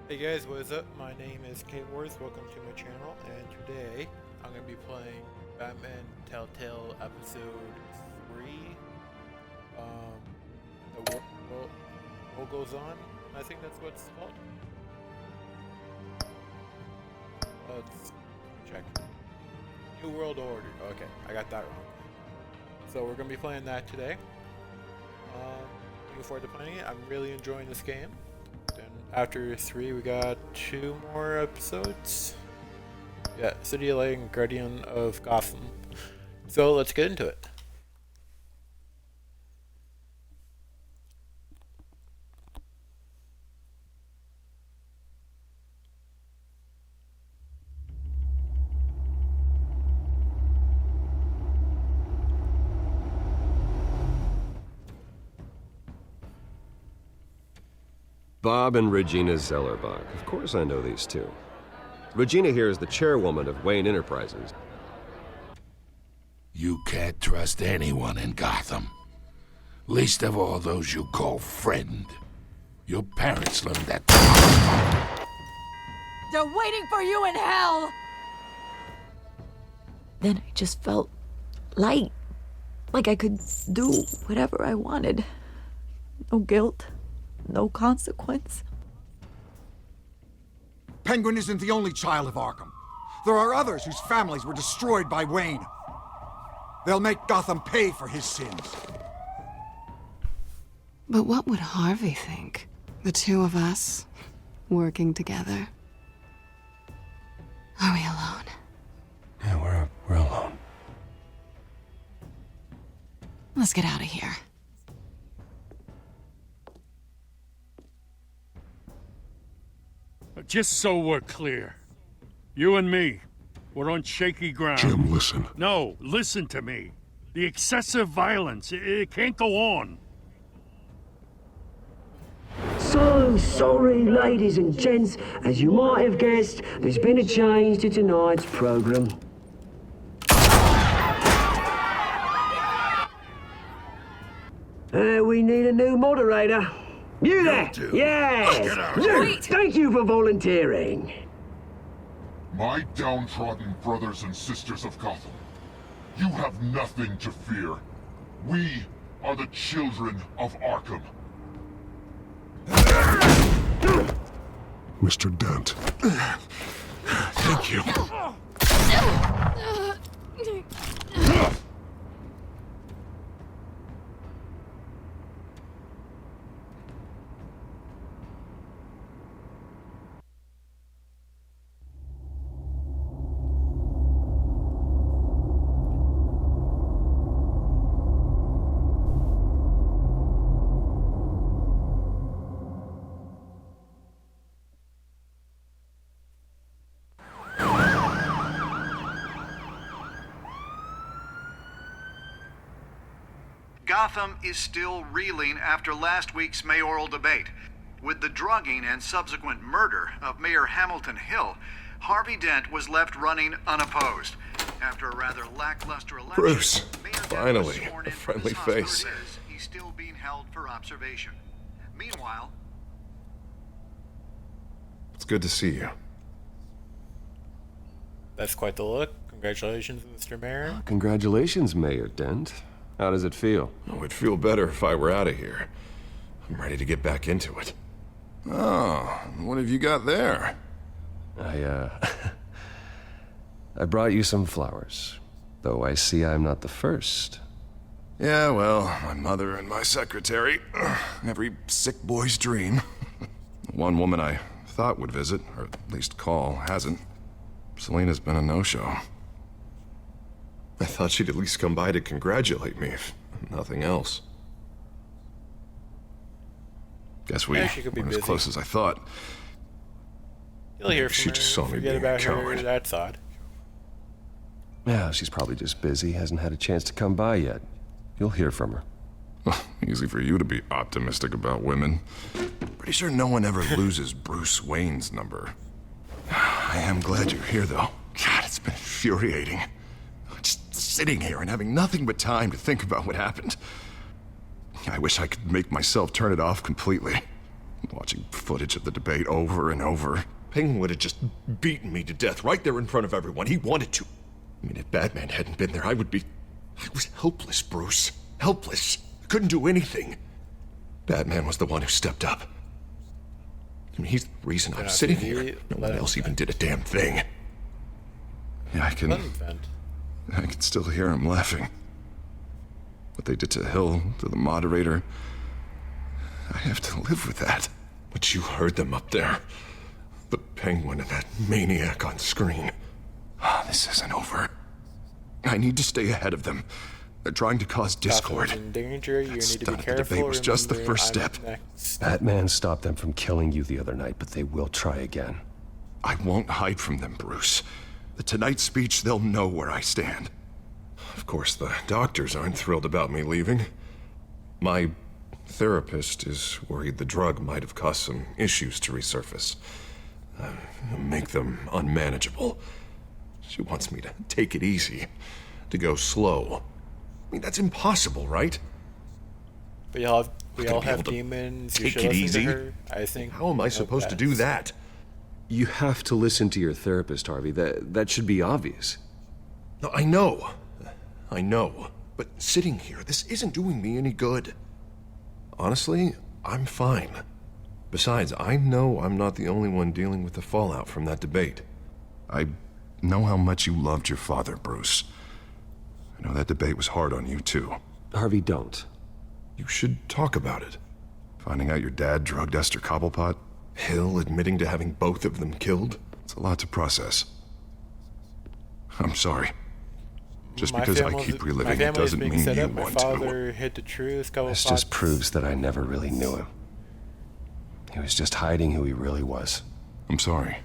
Hey guys, what is up? My name is Kwars. Welcome to my channel, and today I'm going to be playing Batman Telltale Episode 3. The world goes on. I think that's what it's called. Let's check. New World Order. Okay, I got that wrong. So we're going to be playing that today. Looking forward to playing it. I'm really enjoying this game. Then after 3, we got 2 more episodes. Yeah, City of Light and Guardian of Gotham. So let's get into it. Bob and Regina Zellerbach. Of course I know these two. Regina here is the chairwoman of Wayne Enterprises. You can't trust anyone in Gotham. Least of all those you call friend. Your parents learned that. They're waiting for you in hell! Then I just felt light. Like I could do whatever I wanted. No guilt. No consequence. Penguin isn't the only child of Arkham. There are others whose families were destroyed by Wayne. They'll make Gotham pay for his sins. But what would Harvey think? The two of us, working together. Are we alone? Yeah, we're alone. Let's get out of here. Just so we're clear, you and me, we're on shaky ground. Jim, listen. No, listen to me. The excessive violence, it can't go on. So sorry, ladies and gents. As you might have guessed, there's been a change to tonight's program. We need a new moderator. You there? Yes! You! Thank you for volunteering. My downtrodden brothers and sisters of Gotham, you have nothing to fear. We are the children of Arkham. Mr. Dent. Thank you. Gotham is still reeling after last week's mayoral debate. With the drugging and subsequent murder of Mayor Hamilton Hill, Harvey Dent was left running unopposed. After a rather lackluster election, Bruce, Mayor Dent finally, was sworn a in friendly from his face. hospital. He's still being held for observation. Meanwhile, It's good to see you. That's quite the look. Congratulations, Mr. Mayor. Congratulations, Mayor Dent. How does it feel? Oh, it'd feel better if I were out of here. I'm ready to get back into it. Oh, what have you got there? I brought you some flowers. Though I see I'm not the first. Yeah, well, my mother and my secretary. Every sick boy's dream. One woman I thought would visit, or at least call, hasn't. Selena's been a no-show. I thought she'd at least come by to congratulate me, if nothing else. Guess we Yeah, she could be weren't as busy. close as I thought. You'll hear from She her. just saw me Forget being a about her. coward. That's odd. Yeah, she's probably just busy, hasn't had a chance to come by yet. You'll hear from her. Easy for you to be optimistic about women. Pretty sure no one ever loses Bruce Wayne's number. I am glad you're here, though. God, it's been infuriating. Just sitting here and having nothing but time to think about what happened. I wish I could make myself turn it off completely. Watching footage of the debate over and over. Kane would have just beaten me to death right there in front of everyone. He wanted to. I mean, if Batman hadn't been there, I was helpless, Bruce. Helpless. I couldn't do anything. Batman was the one who stepped up. I mean, he's the reason I'm sitting here. No one else even did a damn thing. Yeah, I can still hear him laughing. What they did to Hill, to the moderator, I have to live with that. But you heard them up there. The Penguin and that maniac on screen. This isn't over. I need to stay ahead of them. They're trying to cause discord. In danger, you need to be careful. The debate was just the first step. Batman stopped them from killing you the other night, but they will try again. I won't hide from them, Bruce. The Tonight speech, they'll know where I stand. Of course, the doctors aren't thrilled about me leaving. My therapist is worried the drug might have caused some issues to resurface. Make them unmanageable. She wants me to take it easy, to go slow. I mean, that's impossible, right? But we all have demons. You Take should it listen easy. to her. I think. How am I supposed to do that? You have to listen to your therapist, Harvey. That should be obvious. No, I know. But sitting here, this isn't doing me any good. Honestly, I'm fine. Besides, I know I'm not the only one dealing with the fallout from that debate. I know how much you loved your father, Bruce. I know that debate was hard on you, too. Harvey, don't. You should talk about it. Finding out your dad drugged Esther Cobblepot, Hill admitting to having both of them killed. It's a lot to process. I'm sorry. Just because I keep reliving it doesn't mean you want My father hid the truth. This just proves that I never really knew him. He was just hiding who he really was. I'm sorry.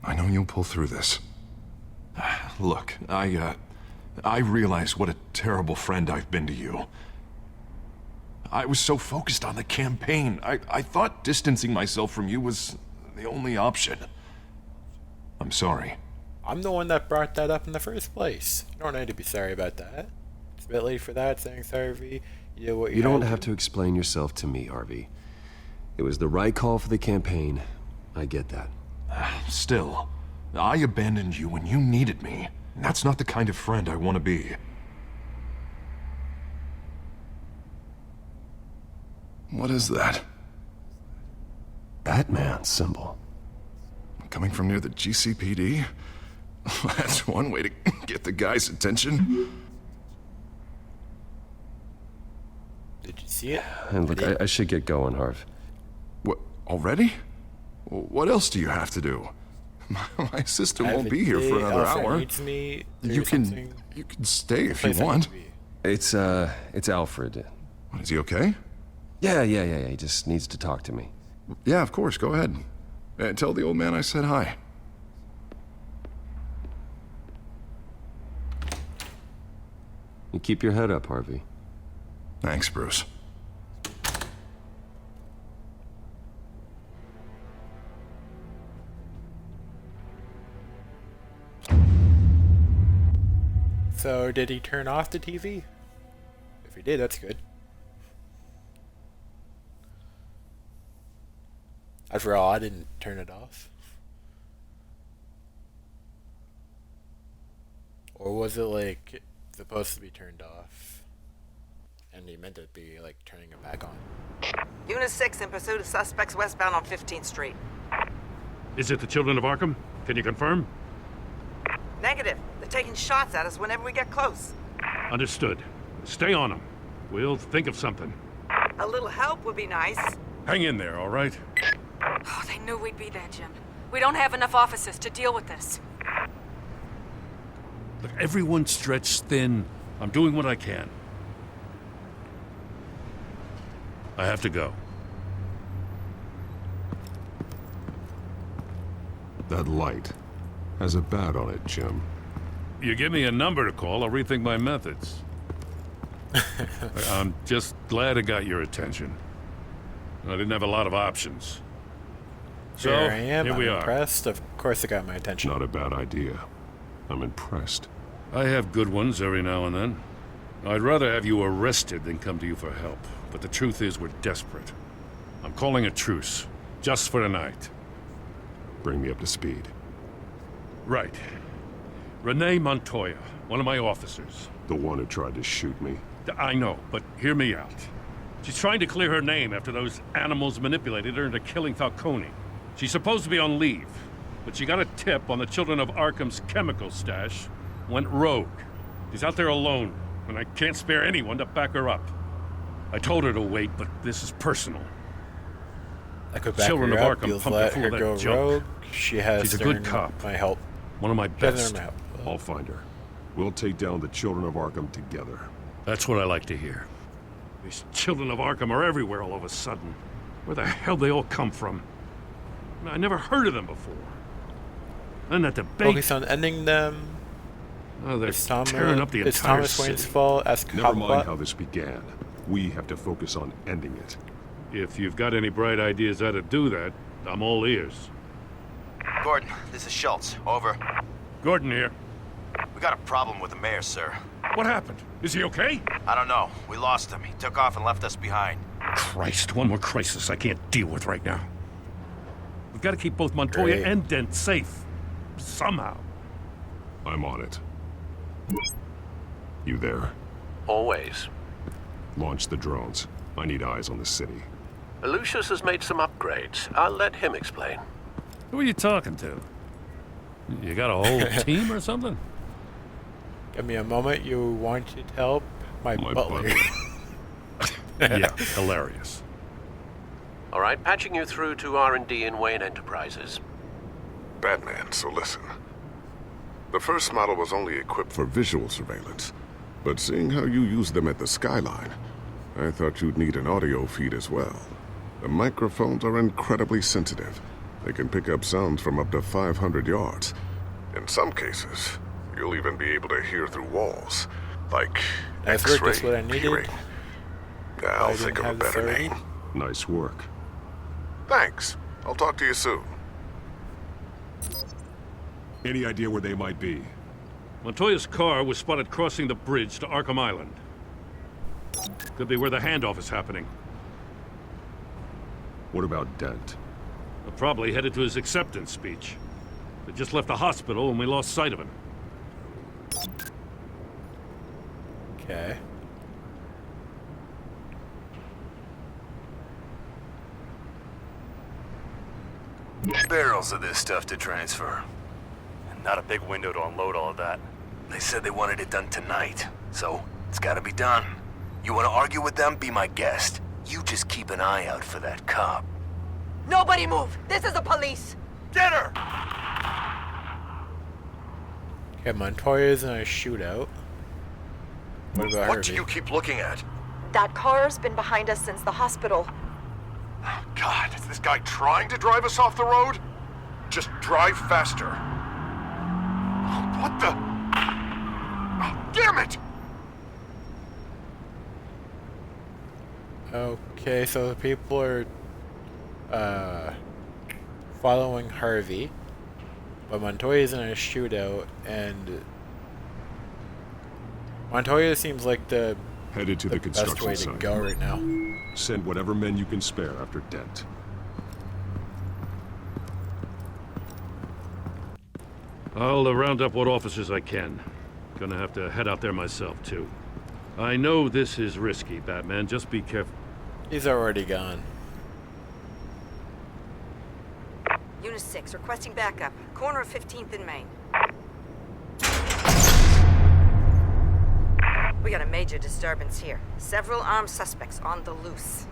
I know you'll pull through this. Look, I realize what a terrible friend I've been to you. I was so focused on the campaign. I thought distancing myself from you was the only option. I'm sorry. I'm the one that brought that up in the first place. You don't need to be sorry about that. It's a bit late for that. Thanks, Harvey. You did what you don't have to explain yourself to me, Harvey. It was the right call for the campaign. I get that. Still, I abandoned you when you needed me. That's not the kind of friend I want to be. What is that? Batman symbol. Coming from near the GCPD? That's one way to get the guy's attention. Did you see it? And look, I should get going, Harv. What, already? What else do you have to do? My assistant won't be here for another hour. You can stay if you want. It's Alfred. Is he okay? Yeah. He just needs to talk to me. Yeah, of course. Go ahead. Tell the old man I said hi. You keep your head up, Harvey. Thanks, Bruce. So, did he turn off the TV? If he did, that's good. After all, I didn't turn it off. Or was it like supposed to be turned off and he meant to be like turning it back on? Unit 6 in pursuit of suspects westbound on 15th Street. Is it the children of Arkham? Can you confirm? Negative. They're taking shots at us whenever we get close. Understood. Stay on them. We'll think of something. A little help would be nice. Hang in there, all right? Oh, they knew we'd be there, Jim. We don't have enough officers to deal with this. Look, everyone's stretched thin. I'm doing what I can. I have to go. That light has a bat on it, Jim. You give me a number to call, I'll rethink my methods. I'm just glad I got your attention. I didn't have a lot of options. So, here I am. Here we I'm are. Impressed. Of course, it got my attention. Not a bad idea. I'm impressed. I have good ones every now and then. I'd rather have you arrested than come to you for help. But the truth is, we're desperate. I'm calling a truce. Just for tonight. Bring me up to speed. Right. Renee Montoya, one of my officers. The one who tried to shoot me. I know, but hear me out. She's trying to clear her name after those animals manipulated her into killing Falcone. She's supposed to be on leave, but she got a tip on the Children of Arkham's chemical stash, went rogue. She's out there alone, and I can't spare anyone to back her up. I told her to wait, but this is personal. I could back Children her of up. Arkham You'll pumped let her her full of go that junk. rogue. She has She's a good cop. my help. One of my She has best. my help. I'll find her. We'll take down the Children of Arkham together. That's what I like to hear. These Children of Arkham are everywhere all of a sudden. Where the hell they all come from? I never heard of them before. And that debate. Focus on ending them. Oh, they're It's tearing up the it's entire Thomas city. Wayne's fault as Never mind cop. how this began. We have to focus on ending it. If you've got any bright ideas how to do that, I'm all ears. Gordon, this is Schultz. Over. Gordon here. We got a problem with the mayor, sir. What happened? Is he okay? I don't know. We lost him. He took off and left us behind. Christ, one more crisis I can't deal with right now. We've got to keep both Montoya Great. and Dent safe. Somehow. I'm on it. You there? Always. Launch the drones. I need eyes on the city. Lucius has made some upgrades. I'll let him explain. Who are you talking to? You got a whole team or something? Give me a moment. You wanted help? My butler. Yeah, hilarious. All right, patching you through to R&D in Wayne Enterprises. Batman, so listen. The first model was only equipped for visual surveillance, but seeing how you use them at the Skyline, I thought you'd need an audio feed as well. The microphones are incredibly sensitive. They can pick up sounds from up to 500 yards. In some cases, you'll even be able to hear through walls, like That's what I X-ray needed. hearing. I'll think of a better name. Nice work. Thanks. I'll talk to you soon. Any idea where they might be? Montoya's car was spotted crossing the bridge to Arkham Island. Could be where the handoff is happening. What about Dent? They're probably headed to his acceptance speech. They just left the hospital and we lost sight of him. Okay. Barrels of this stuff to transfer. And not a big window to unload all of that. They said they wanted it done tonight, so it's gotta be done. You wanna argue with them? Be my guest. You just keep an eye out for that cop. Nobody move! This is the police! Get her! Okay, Montoya's in a shootout. What about What Harvey? do you keep looking at? That car's been behind us since the hospital. God, is this guy trying to drive us off the road? Just drive faster. What the? Oh, damn it! Okay, so the people are following Harvey, but Montoya's in a shootout, and Montoya seems like the Headed to the best way construction to site. go right now. Send whatever men you can spare after Dent. I'll round up what officers I can. Gonna have to head out there myself, too. I know this is risky, Batman. Just be careful. He's already gone. Unit 6, requesting backup. Corner of 15th and Main. We got a major disturbance here. Several armed suspects on the loose.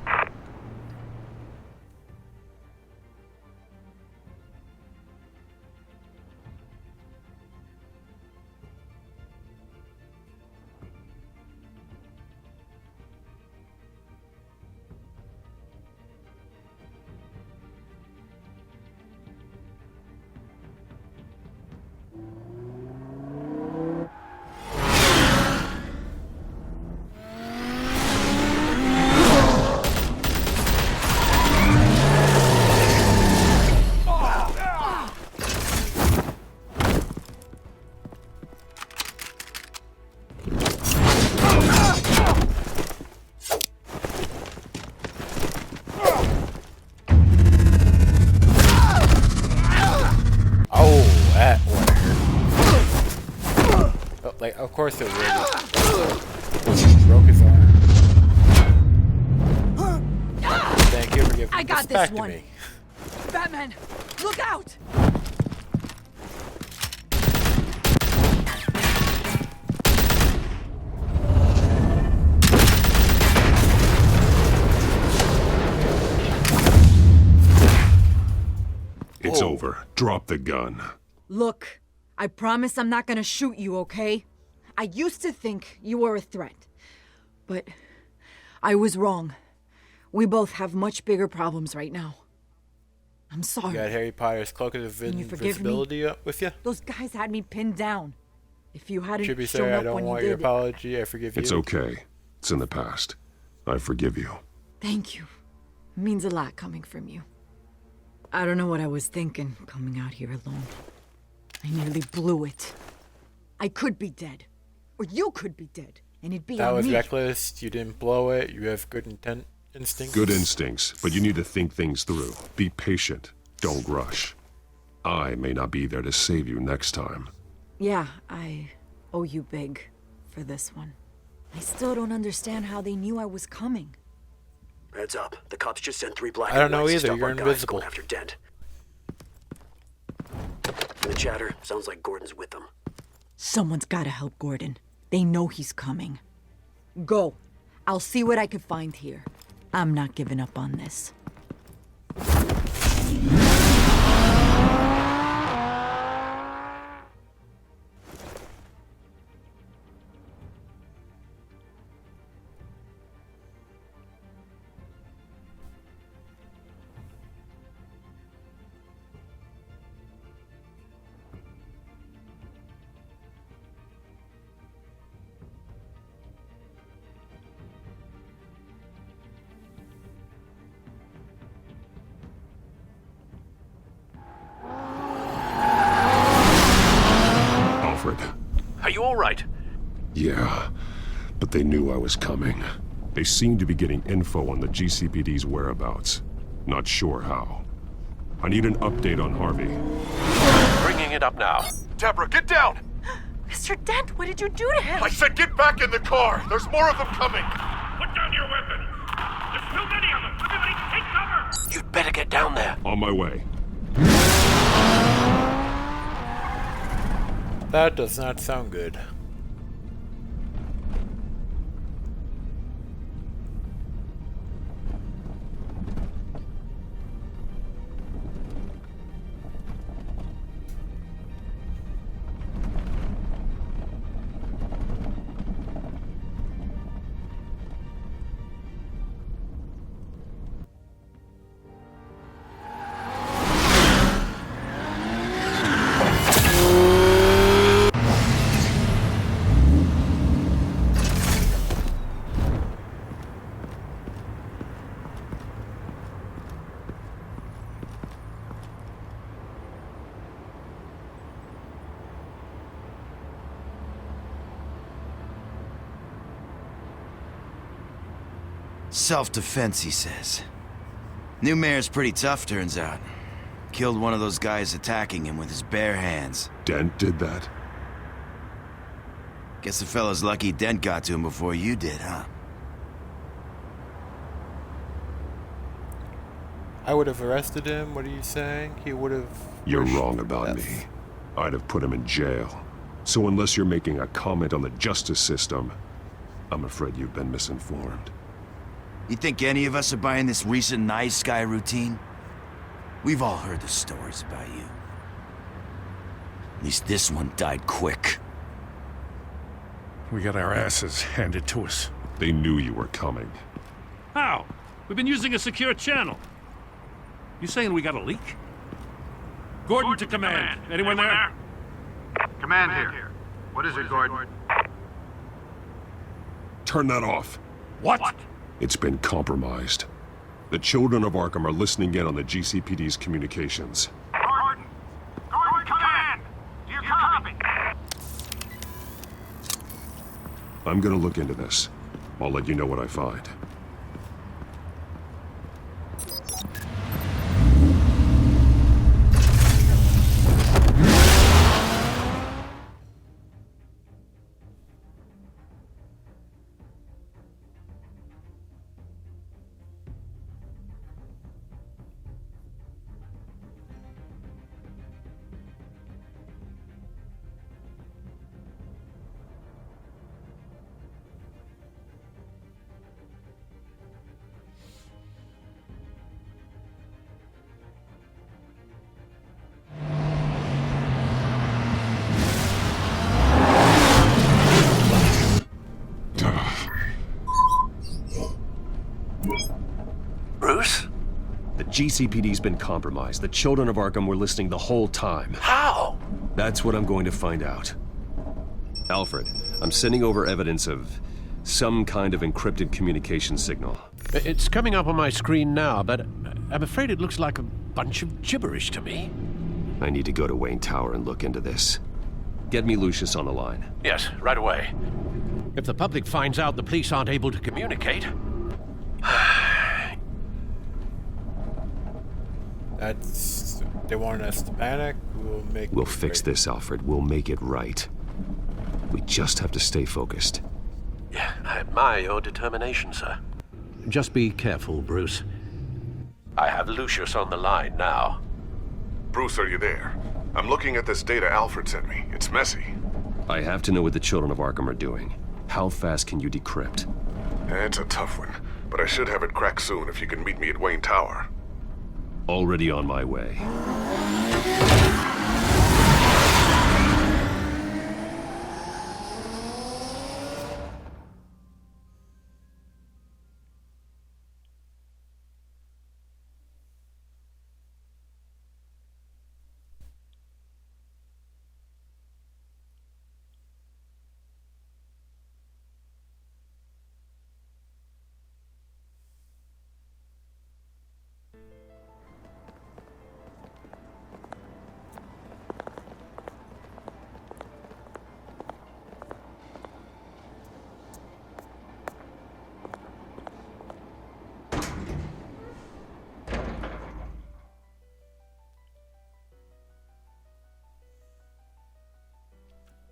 Like, of course it would. Broke his arm. Thank you for giving I got this back this to one. me. Batman, look out! It's over. Drop the gun. Look, I promise I'm not gonna shoot you, okay? I used to think you were a threat, but I was wrong. We both have much bigger problems right now. I'm sorry. You got Harry Potter's cloak of Can you forgive invisibility me? up with you? Those guys had me pinned down. If you hadn't Should be shown sorry, I up don't when want you your did, apology. I forgive you. It's okay. It's in the past. I forgive you. Thank you. It means a lot coming from you. I don't know what I was thinking coming out here alone. I nearly blew it. I could be dead. Or you could be dead. And it'd be That on was me. reckless. You didn't blow it. You have good instincts. Good instincts, but you need to think things through. Be patient. Don't rush. I may not be there to save you next time. Yeah, I owe you big for this one. I still don't understand how they knew I was coming. Heads up. The cops just sent 3 black I don't and know whites to either. stop You're our guys invisible. going after Dent. From the chatter, sounds like Gordon's with them. Someone's gotta help Gordon. They know he's coming. Go. I'll see what I can find here. I'm not giving up on this. Alfred. Are you all right? Yeah, but they knew I was coming. They seem to be getting info on the GCPD's whereabouts. Not sure how. I need an update on Harvey. Bringing it up now. Deborah, get down! Mr. Dent, what did you do to him? I said get back in the car! There's more of them coming! Put down your weapon! There's too many of them! Everybody take cover! You'd better get down there. On my way. That does not sound good. Self-defense, he says. New mayor's pretty tough, turns out. Killed one of those guys attacking him with his bare hands. Dent did that? Guess the fella's lucky Dent got to him before you did, huh? I would have arrested him. What are you saying? He would have... You're wrong about me. I'd have put him in jail. So unless you're making a comment on the justice system, I'm afraid you've been misinformed. You think any of us are buying this recent Nice Guy routine? We've all heard the stories about you. At least this one died quick. We got our asses handed to us. They knew you were coming. How? We've been using a secure channel. You saying we got a leak? Gordon to command. Anyone there? Command here. What is it, Gordon? Turn that off. What? It's been compromised. The children of Arkham are listening in on the GCPD's communications. Gordon! Gordon, command! Do you copy? I'm gonna look into this. I'll let you know what I find. GCPD's been compromised. The children of Arkham were listening the whole time. How? That's what I'm going to find out. Alfred, I'm sending over evidence of some kind of encrypted communication signal. It's coming up on my screen now, but I'm afraid it looks like a bunch of gibberish to me. I need to go to Wayne Tower and look into this. Get me Lucius on the line. Yes, right away. If the public finds out the police aren't able to communicate... They want us to panic. We'll fix this, Alfred. We'll make it right. We just have to stay focused. Yeah, I admire your determination, sir. Just be careful, Bruce. I have Lucius on the line now. Bruce, are you there? I'm looking at this data Alfred sent me. It's messy. I have to know what the children of Arkham are doing. How fast can you decrypt? It's a tough one, but I should have it cracked soon if you can meet me at Wayne Tower. Already on my way.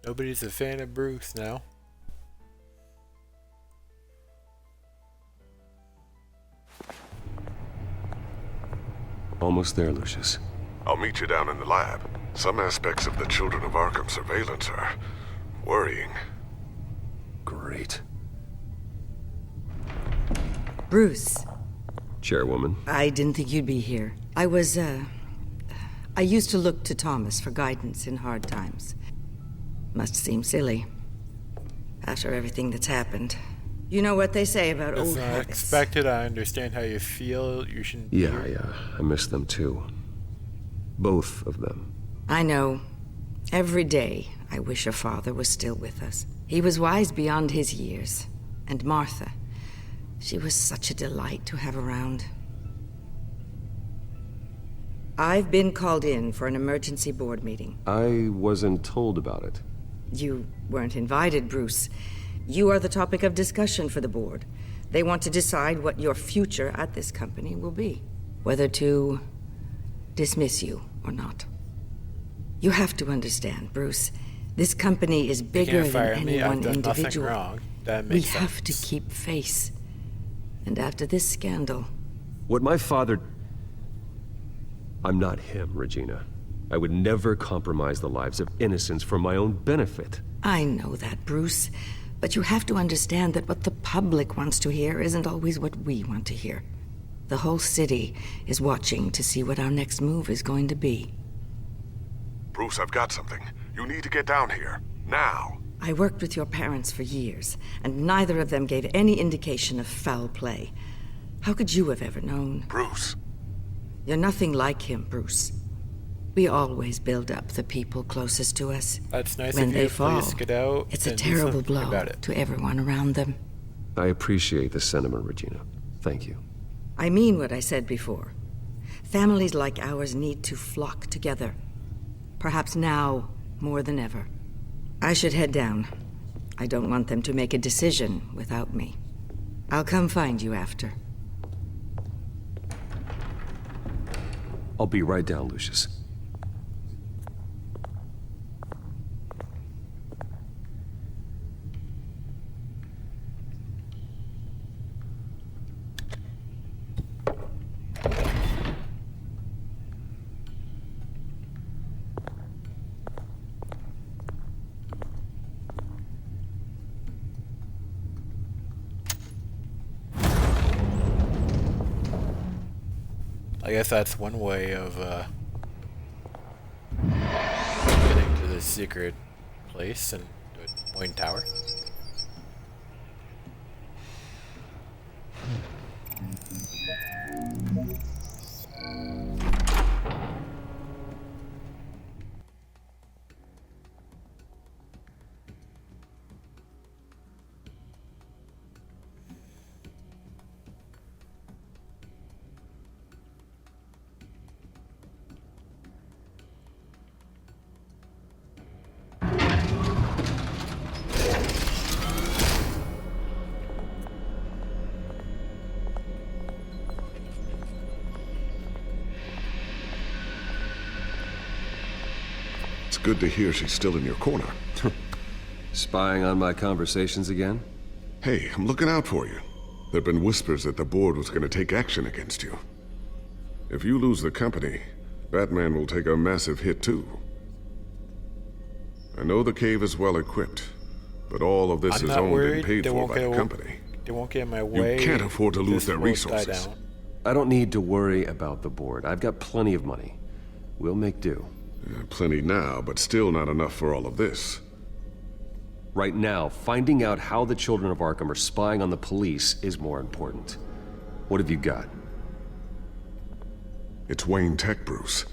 Nobody's a fan of Bruce now. Almost there, Lucius. I'll meet you down in the lab. Some aspects of the Children of Arkham surveillance are worrying. Great. Bruce. Chairwoman. I didn't think you'd be here. I used to look to Thomas for guidance in hard times. Must seem silly. After everything that's happened. You know what they say about It's old not habits. expected. I understand how you feel. You shouldn't be here. Yeah. I miss them too. Both of them. I know. Every day, I wish your father was still with us. He was wise beyond his years. And Martha, she was such a delight to have around. I've been called in for an emergency board meeting. I wasn't told about it. You weren't invited, Bruce. You are the topic of discussion for the board. They want to decide what your future at this company will be. Whether to dismiss you or not. You have to understand, Bruce. This company is bigger than any one individual. Nothing wrong. That We makes sense. have to keep face. And after this scandal... What my father... I'm not him, Regina. I would never compromise the lives of innocents for my own benefit. I know that, Bruce. But you have to understand that what the public wants to hear isn't always what we want to hear. The whole city is watching to see what our next move is going to be. Bruce, I've got something. You need to get down here. Now. I worked with your parents for years, and neither of them gave any indication of foul play. How could you have ever known? Bruce. You're nothing like him, Bruce. We always build up the people closest to us. That's nice when of you. they fall, Please get out. it's a and do terrible something blow about it. to everyone around them. I appreciate the sentiment, Regina. Thank you. I mean what I said before. Families like ours need to flock together. Perhaps now more than ever. I should head down. I don't want them to make a decision without me. I'll come find you after. I'll be right down, Lucius. I guess that's one way of getting to the secret place and Wayne Tower. It's good to hear she's still in your corner. Spying on my conversations again? Hey, I'm looking out for you. There've been whispers that the board was going to take action against you. If you lose the company, Batman will take a massive hit too. I know the cave is well equipped, but all of this I'm is not owned worried and paid they for won't by get the company. They won't get in my way. You can't afford to lose This their won't die resources. down. I don't need to worry about the board. I've got plenty of money. We'll make do. Plenty now, but still not enough for all of this. Right now, finding out how the children of Arkham are spying on the police is more important. What have you got? It's Wayne Tech, Bruce.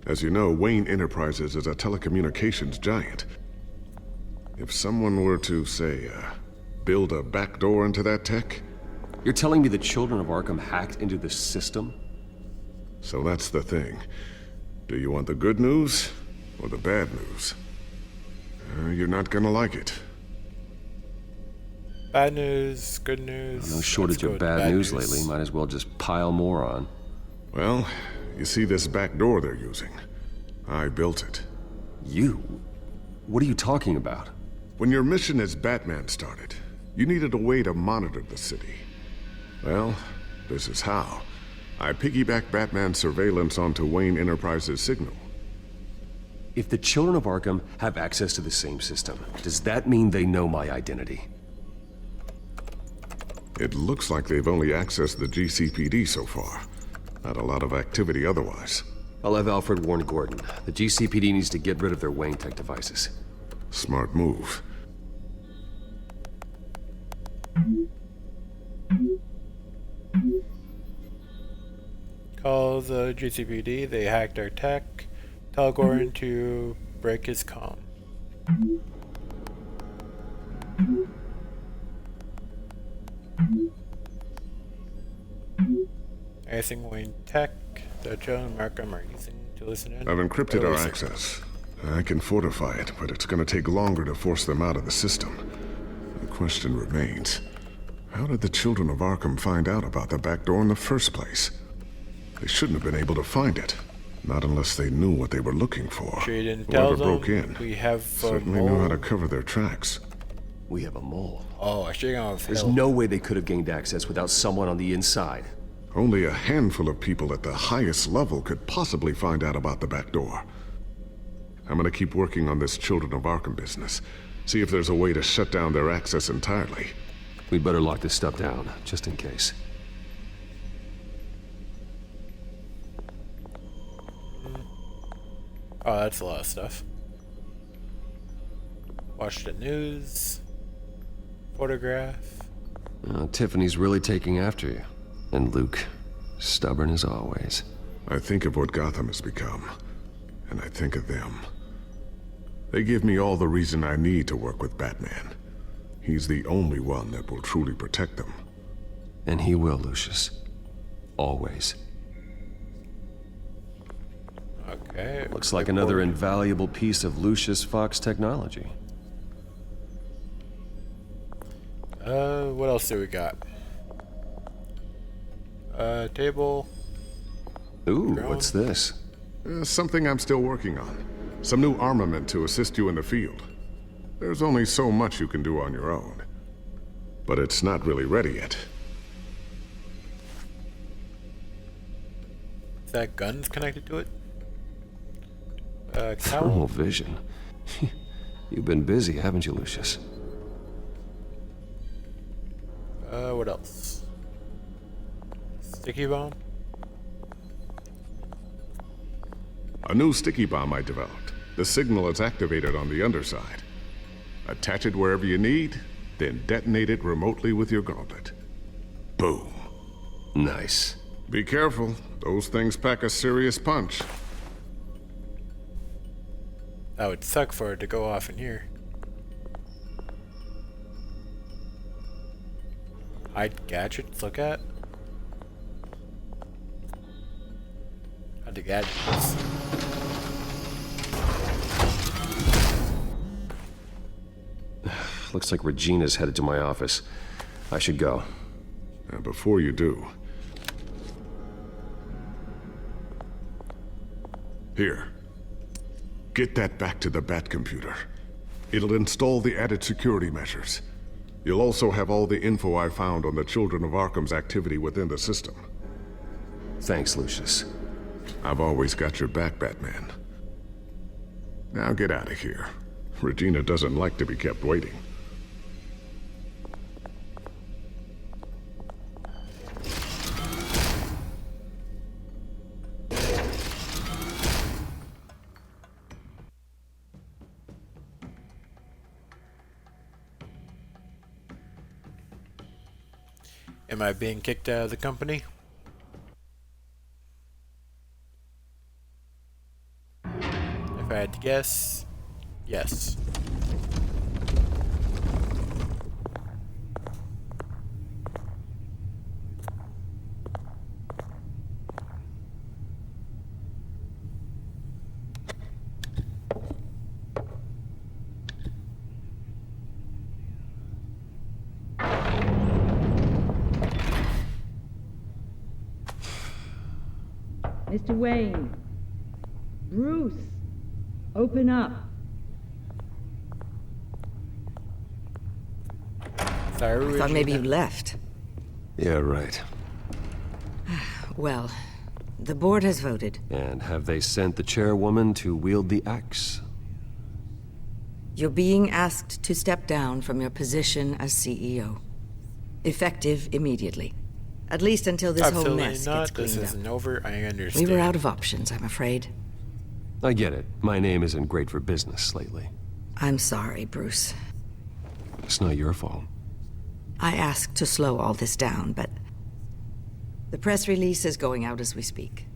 As you know, Wayne Enterprises is a telecommunications giant. If someone were to, say, build a backdoor into that tech... You're telling me the children of Arkham hacked into the system? So that's the thing. Do you want the good news or the bad news? You're not gonna like it. Bad news, good news. No shortage of bad news lately. Might as well just pile more on. Well, you see this back door they're using? I built it. You? What are you talking about? When your mission as Batman started, you needed a way to monitor the city. Well, this is how. I piggybacked Batman's surveillance onto Wayne Enterprises' signal. If the children of Arkham have access to the same system, does that mean they know my identity? It looks like they've only accessed the GCPD so far. Not a lot of activity otherwise. I'll have Alfred warn Gordon. The GCPD needs to get rid of their Wayne Tech devices. Smart move. Call the GCPD. They hacked our tech. Tell Gordon to break his comm. Anything Wayne Tech, the children of Arkham are using to listen in. I've encrypted our access. I can fortify it, but it's gonna take longer to force them out of the system. The question remains, how did the children of Arkham find out about the back door in the first place? They shouldn't have been able to find it. Not unless they knew what they were looking for. Sure you didn't tell Whoever them broke in we have certainly knew how to cover their tracks. We have a mole. Oh, I should have gone with There's Hill. no way they could have gained access without someone on the inside. Only a handful of people at the highest level could possibly find out about the back door. I'm gonna keep working on this Children of Arkham business. See if there's a way to shut down their access entirely. We'd better lock this stuff down, just in case. Oh, that's a lot of stuff. Watch the news. Photograph. Tiffany's really taking after you. And Luke, stubborn as always. I think of what Gotham has become, and I think of them. They give me all the reason I need to work with Batman. He's the only one that will truly protect them. And he will, Lucius. Always. Okay. Looks like another invaluable piece of Lucius Fox technology. What else do we got? Table. Ooh, Drone. what's this? Something I'm still working on. Some new armament to assist you in the field. There's only so much you can do on your own. But it's not really ready yet. Is that guns connected to it? Thermal vision. You've been busy, haven't you, Lucius? What else? Sticky bomb? A new sticky bomb I developed. The signal is activated on the underside. Attach it wherever you need, then detonate it remotely with your gauntlet. Boom. Nice. Be careful. Those things pack a serious punch. That would suck for it to go off in here. Hide gadgets, look at. Hide the gadgets. Looks like Regina's headed to my office. I should go. Before you do... Here. Get that back to the Bat computer. It'll install the added security measures. You'll also have all the info I found on the Children of Arkham's activity within the system. Thanks, Lucius. I've always got your back, Batman. Now get out of here. Regina doesn't like to be kept waiting. Am I being kicked out of the company? If I had to guess, yes. Mr. Wayne. Bruce. Open up. Sorry, I thought maybe you left. Yeah, right. Well, the board has voted. And have they sent the chairwoman to wield the axe? You're being asked to step down from your position as CEO. Effective immediately. At least until this whole mess gets cleaned This up. isn't over. I understand. We were out of options, I'm afraid. I get it. My name isn't great for business lately. I'm sorry, Bruce. It's not your fault. I asked to slow all this down, but the press release is going out as we speak.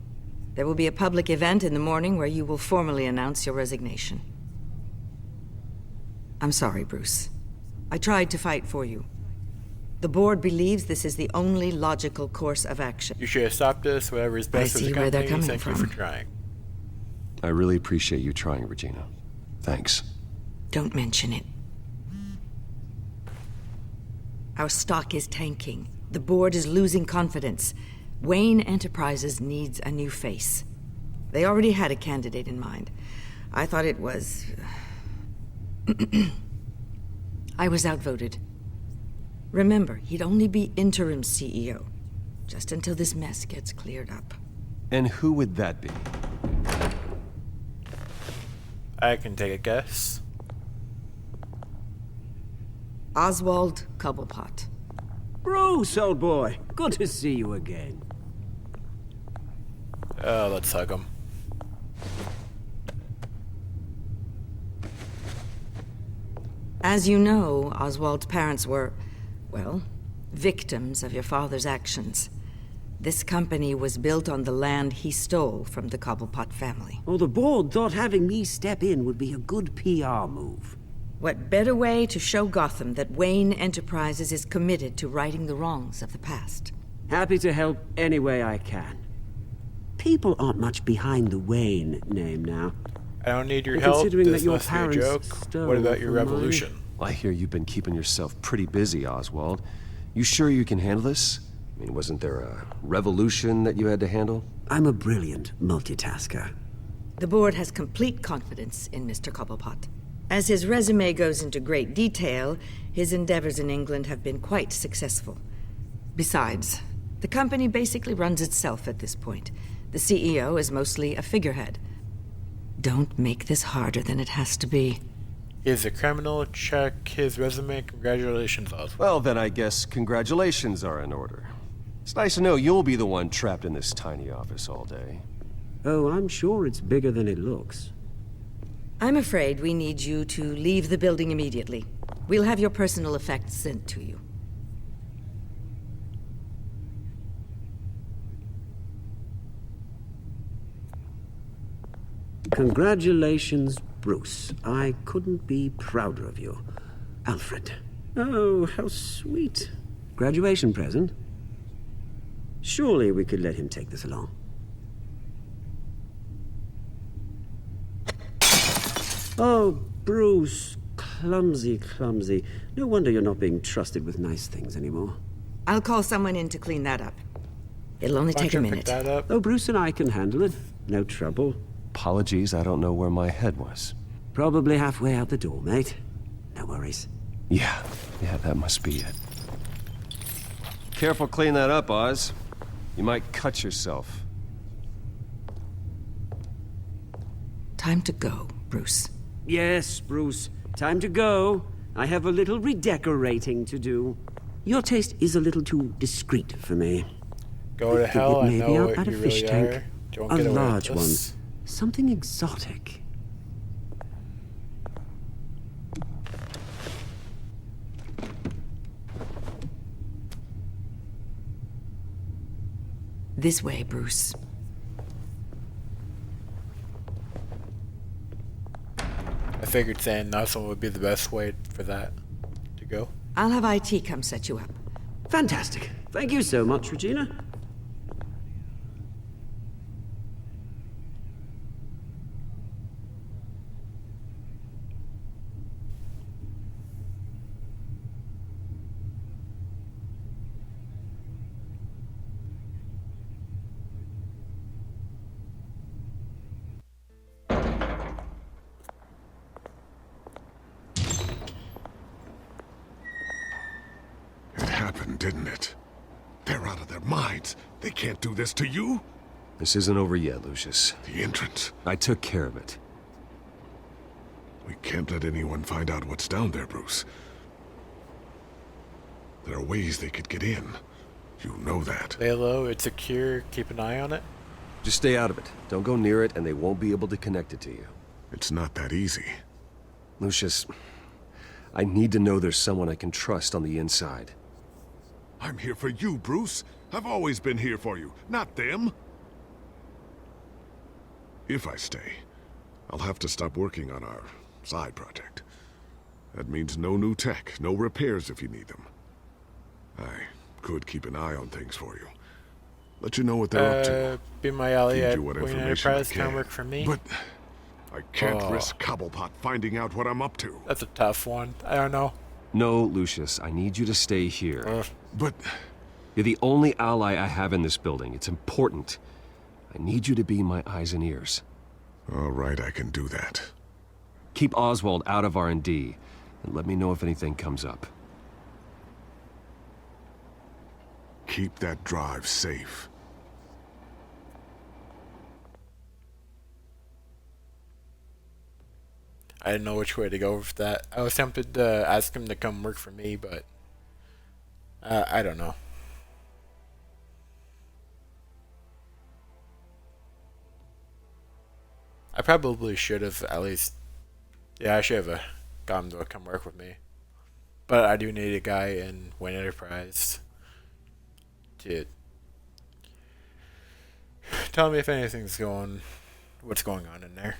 There will be a public event in the morning where you will formally announce your resignation. I'm sorry, Bruce. I tried to fight for you. The board believes this is the only logical course of action. You should have stopped us. Whatever is best for the I see where they're company. coming Thank from. you for trying. I really appreciate you trying, Regina. Thanks. Don't mention it. Our stock is tanking. The board is losing confidence. Wayne Enterprises needs a new face. They already had a candidate in mind. I thought it was... I was outvoted. Remember, he'd only be interim CEO, just until this mess gets cleared up. And who would that be? I can take a guess. Oswald Cobblepot. Bruce, old boy. Good to see you again. Let's hug him. As you know, Oswald's parents were, well, victims of your father's actions. This company was built on the land he stole from the Cobblepot family. Well, the board thought having me step in would be a good PR move. What better way to show Gotham that Wayne Enterprises is committed to righting the wrongs of the past? Happy to help any way I can. People aren't much behind the Wayne name now. I don't need your And help. considering This that your must be a parents joke. stole What about your from revolution? I hear you've been keeping yourself pretty busy, Oswald. You sure you can handle this? I mean, wasn't there a revolution that you had to handle? I'm a brilliant multitasker. The board has complete confidence in Mr. Cobblepot. As his resume goes into great detail, his endeavors in England have been quite successful. Besides, the company basically runs itself at this point. The CEO is mostly a figurehead. Don't make this harder than it has to be. Is a criminal. Check his resume. Congratulations, Oswald. Well, then I guess congratulations are in order. It's nice to know you'll be the one trapped in this tiny office all day. Oh, I'm sure it's bigger than it looks. I'm afraid we need you to leave the building immediately. We'll have your personal effects sent to you. Congratulations, Bruce. I couldn't be prouder of you. Alfred. Oh, how sweet. Graduation present? Surely we could let him take this along. Oh, Bruce. Clumsy, clumsy. No wonder you're not being trusted with nice things anymore. I'll call someone in to clean that up. It'll only take a minute. Oh, Bruce and I can handle it. No trouble. Apologies, I don't know where my head was. Probably halfway out the door, mate. No worries. Yeah, that must be it. Careful clean that up, Oz. You might cut yourself. Time to go, Bruce. Yes, Bruce. Time to go. I have a little redecorating to do. Your taste is a little too discreet for me. Go to hell, I Maybe know I'll what add a you fish really tank. are. Don't A get away with large one. this. Something exotic. This way, Bruce. I figured saying nothing would be the best way for that to go. I'll have IT come set you up. Fantastic. Thank you so much, Regina. It happened, didn't it? They're out of their minds. They can't do this to you. This isn't over yet, Lucius. The entrance. I took care of it. We can't let anyone find out what's down there, Bruce. There are ways they could get in. You know that. Lay low, it's secure, keep an eye on it. Just stay out of it. Don't go near it, and they won't be able to connect it to you. It's not that easy. Lucius, I need to know there's someone I can trust on the inside. I'm here for you, Bruce. I've always been here for you, not them. If I stay, I'll have to stop working on our side project. That means no new tech, no repairs if you need them. I could keep an eye on things for you. Let you know what they're up to. Be my ally Feed at you what Wayne information I Enterprise can. can work for me. But I can't risk Cobblepot finding out what I'm up to. That's a tough one. I don't know. No, Lucius, I need you to stay here. But you're the only ally I have in this building. It's important. I need you to be my eyes and ears. All right, I can do that. Keep Oswald out of R&D, and let me know if anything comes up. Keep that drive safe. I didn't know which way to go with that. I was tempted to ask him to come work for me, but I don't know. I probably should have at least... Yeah, I should have got him to come work with me. But I do need a guy in Wayne Enterprise to tell me if anything's what's going on in there.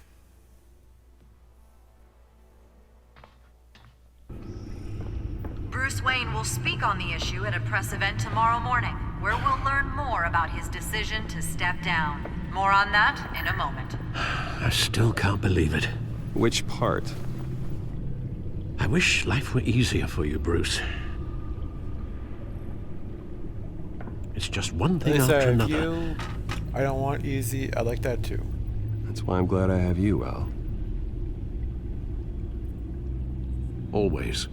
Bruce Wayne will speak on the issue at a press event tomorrow morning, where we'll learn more about his decision to step down. More on that in a moment. I still can't believe it. Which part? I wish life were easier for you, Bruce. It's just one thing after another. I don't want easy. I like that too. That's why I'm glad I have you, Al. Always.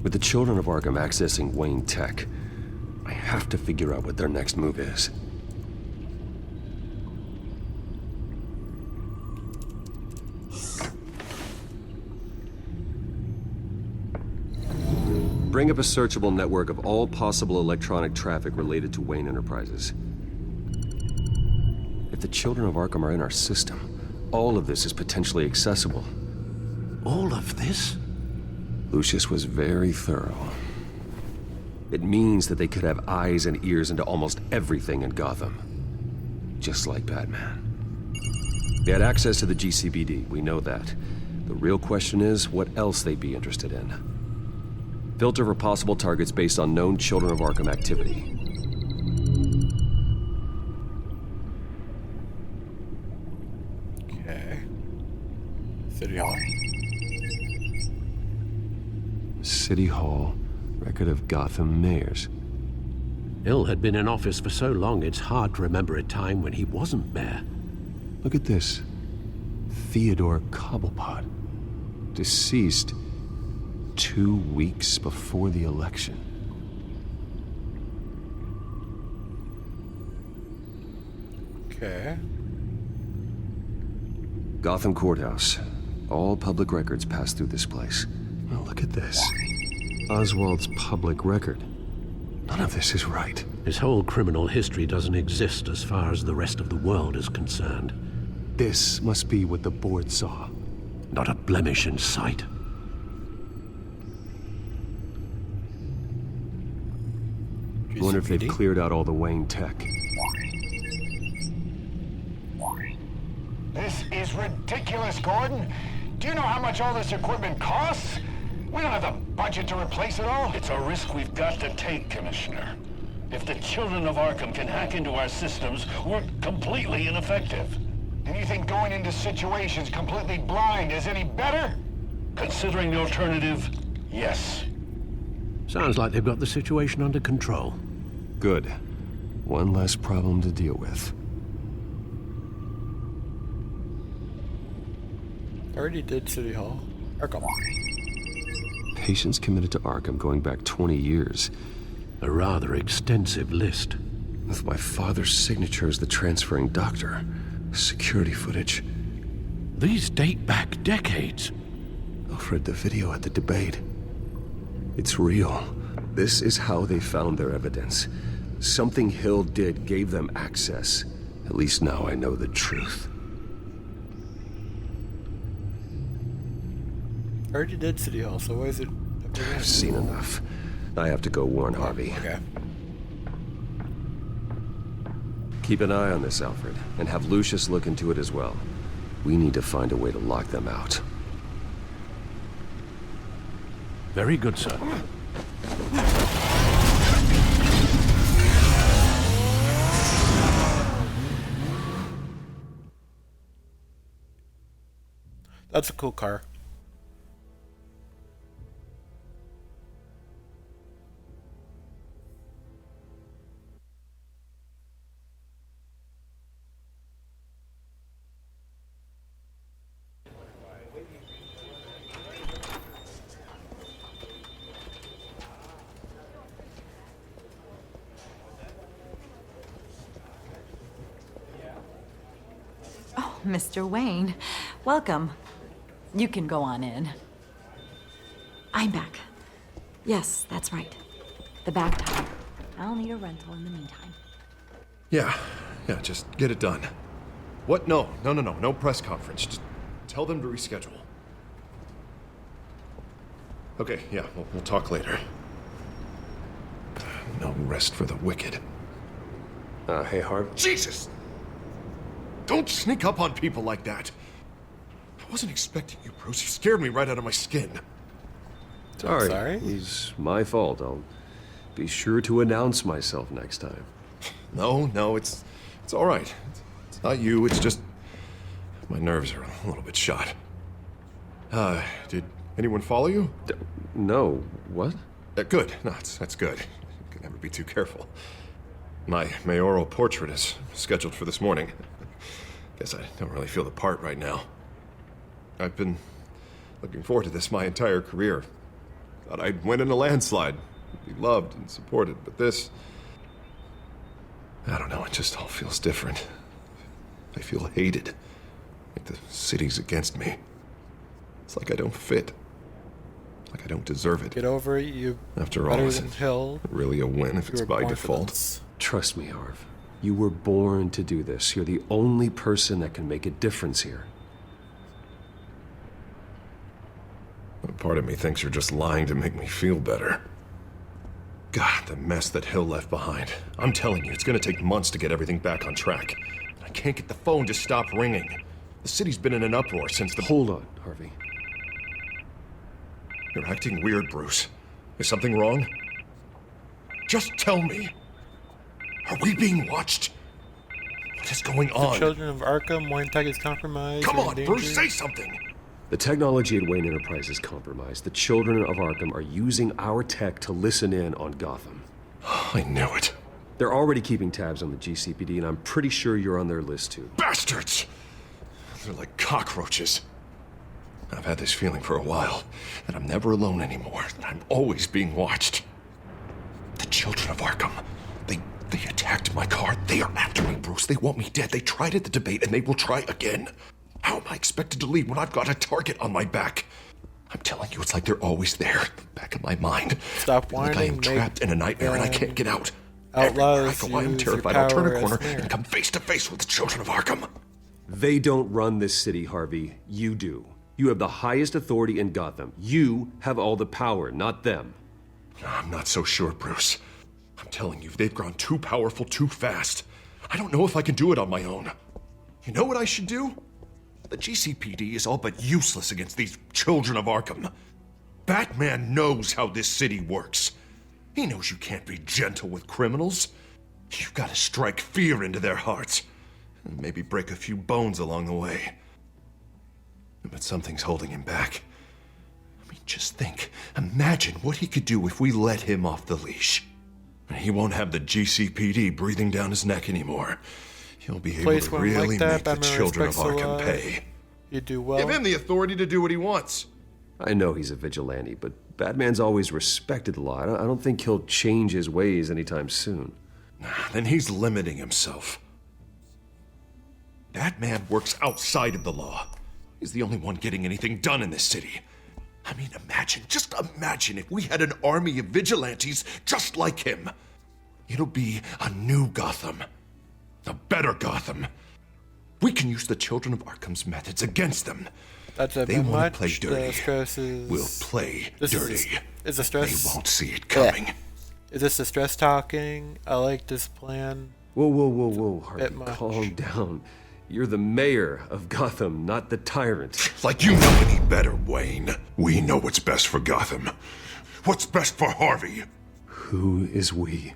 With the children of Arkham accessing Wayne Tech, I have to figure out what their next move is. Bring up a searchable network of all possible electronic traffic related to Wayne Enterprises. If the children of Arkham are in our system, all of this is potentially accessible. All of this? Lucius was very thorough. It means that they could have eyes and ears into almost everything in Gotham. Just like Batman. They had access to the GCPD, we know that. The real question is, what else they'd be interested in. Filter for possible targets based on known Children of Arkham activity. Okay. City Hall. City Hall, record of Gotham mayors. Hill had been in office for so long, it's hard to remember a time when he wasn't mayor. Look at this. Theodore Cobblepot. Deceased 2 weeks before the election. Okay. Gotham Courthouse. All public records pass through this place. Oh, look at this. Oswald's public record. None of this is right. His whole criminal history doesn't exist as far as the rest of the world is concerned. This must be what the board saw. Not a blemish in sight. I wonder if they've cleared out all the Wayne tech. This is ridiculous, Gordon. Do you know how much all this equipment costs? We don't have the budget to replace it all. It's a risk we've got to take, Commissioner. If the children of Arkham can hack into our systems, we're completely ineffective. And you think going into situations completely blind is any better? Considering the alternative, yes. Sounds like they've got the situation under control. Good. One less problem to deal with. Already did City Hall. Arkham. Patients committed to Arkham going back 20 years. A rather extensive list. With my father's signature as the transferring doctor. Security footage. These date back decades. Alfred, the video at the debate. It's real. This is how they found their evidence. Something Hill did gave them access. At least now I know the truth. I already did City Hall, so why is it... I've seen enough. I have to go warn Harvey. Okay. Keep an eye on this, Alfred, and have Lucius look into it as well. We need to find a way to lock them out. Very good, sir. That's a cool car. Mr. Wayne, welcome. You can go on in. I'm back. Yes, that's right. The back tire. I'll need a rental in the meantime. Yeah, just get it done. What? No press conference. Just tell them to reschedule. Okay, yeah, we'll talk later. No rest for the wicked. Hey, Harv. Jesus! Don't sneak up on people like that. I wasn't expecting you, Bruce. You scared me right out of my skin. Sorry. It's my fault. I'll be sure to announce myself next time. No, it's all right. It's not you, it's just... my nerves are a little bit shot. Did anyone follow you? No. What? Good. No, that's good. You can never be too careful. My mayoral portrait is scheduled for this morning. Guess I don't really feel the part right now. I've been looking forward to this my entire career. Thought I'd win in a landslide, be loved and supported, but this... I don't know, it just all feels different. I feel hated, like the city's against me. It's like I don't fit, like I don't deserve it. Get over it, you After all, better is than it Hill. really a win if it's by default? Trust me, Harv. You were born to do this. You're the only person that can make a difference here. Part of me thinks you're just lying to make me feel better. God, the mess that Hill left behind. I'm telling you, it's gonna take months to get everything back on track. I can't get the phone to stop ringing. The city's been in an uproar since the... Hold on, Harvey. You're acting weird, Bruce. Is something wrong? Just tell me. Are we being watched? What is going on? The children of Arkham, Wayne Tech is compromised. Come on, Bruce, say something! The technology at Wayne Enterprise is compromised. The children of Arkham are using our tech to listen in on Gotham. I knew it. They're already keeping tabs on the GCPD, and I'm pretty sure you're on their list too. Bastards! They're like cockroaches. I've had this feeling for a while, that I'm never alone anymore, that I'm always being watched. The children of Arkham, they attacked my car. They are after me, Bruce. They want me dead. They tried at the debate, and they will try again. How am I expected to leave when I've got a target on my back? I'm telling you, it's like they're always there, back of my mind. Stop whining. Like I am trapped in a nightmare and I can't get out. Outlaws, Everywhere I go, I'm terrified. I'll turn a corner and come face to face with the children of Arkham. They don't run this city, Harvey. You do. You have the highest authority in Gotham. You have all the power, not them. I'm not so sure, Bruce. I'm telling you, they've grown too powerful too fast. I don't know if I can do it on my own. You know what I should do? The GCPD is all but useless against these children of Arkham. Batman knows how this city works. He knows you can't be gentle with criminals. You've got to strike fear into their hearts. And maybe break a few bones along the way. But something's holding him back. I mean, just think. Imagine what he could do if we let him off the leash. He won't have the GCPD breathing down his neck anymore. He'll be able to really make the children of Arkham pay. You do well. Give him the authority to do what he wants. I know he's a vigilante, but Batman's always respected law. I don't think he'll change his ways anytime soon. Then he's limiting himself. Batman works outside of the law. He's the only one getting anything done in this city. I mean, just imagine if we had an army of vigilantes just like him. It'll be a new Gotham. A better Gotham. We can use the children of Arkham's methods against them. That's a they bit want much. to play dirty. The stress is... We'll play dirty. Is the stress... They won't see it coming. Yeah. Is this the stress talking? I like this plan. Whoa, Harvey, calm down. You're the mayor of Gotham, not the tyrant. Like you know any better, Wayne. We know what's best for Gotham. What's best for Harvey? Who is we?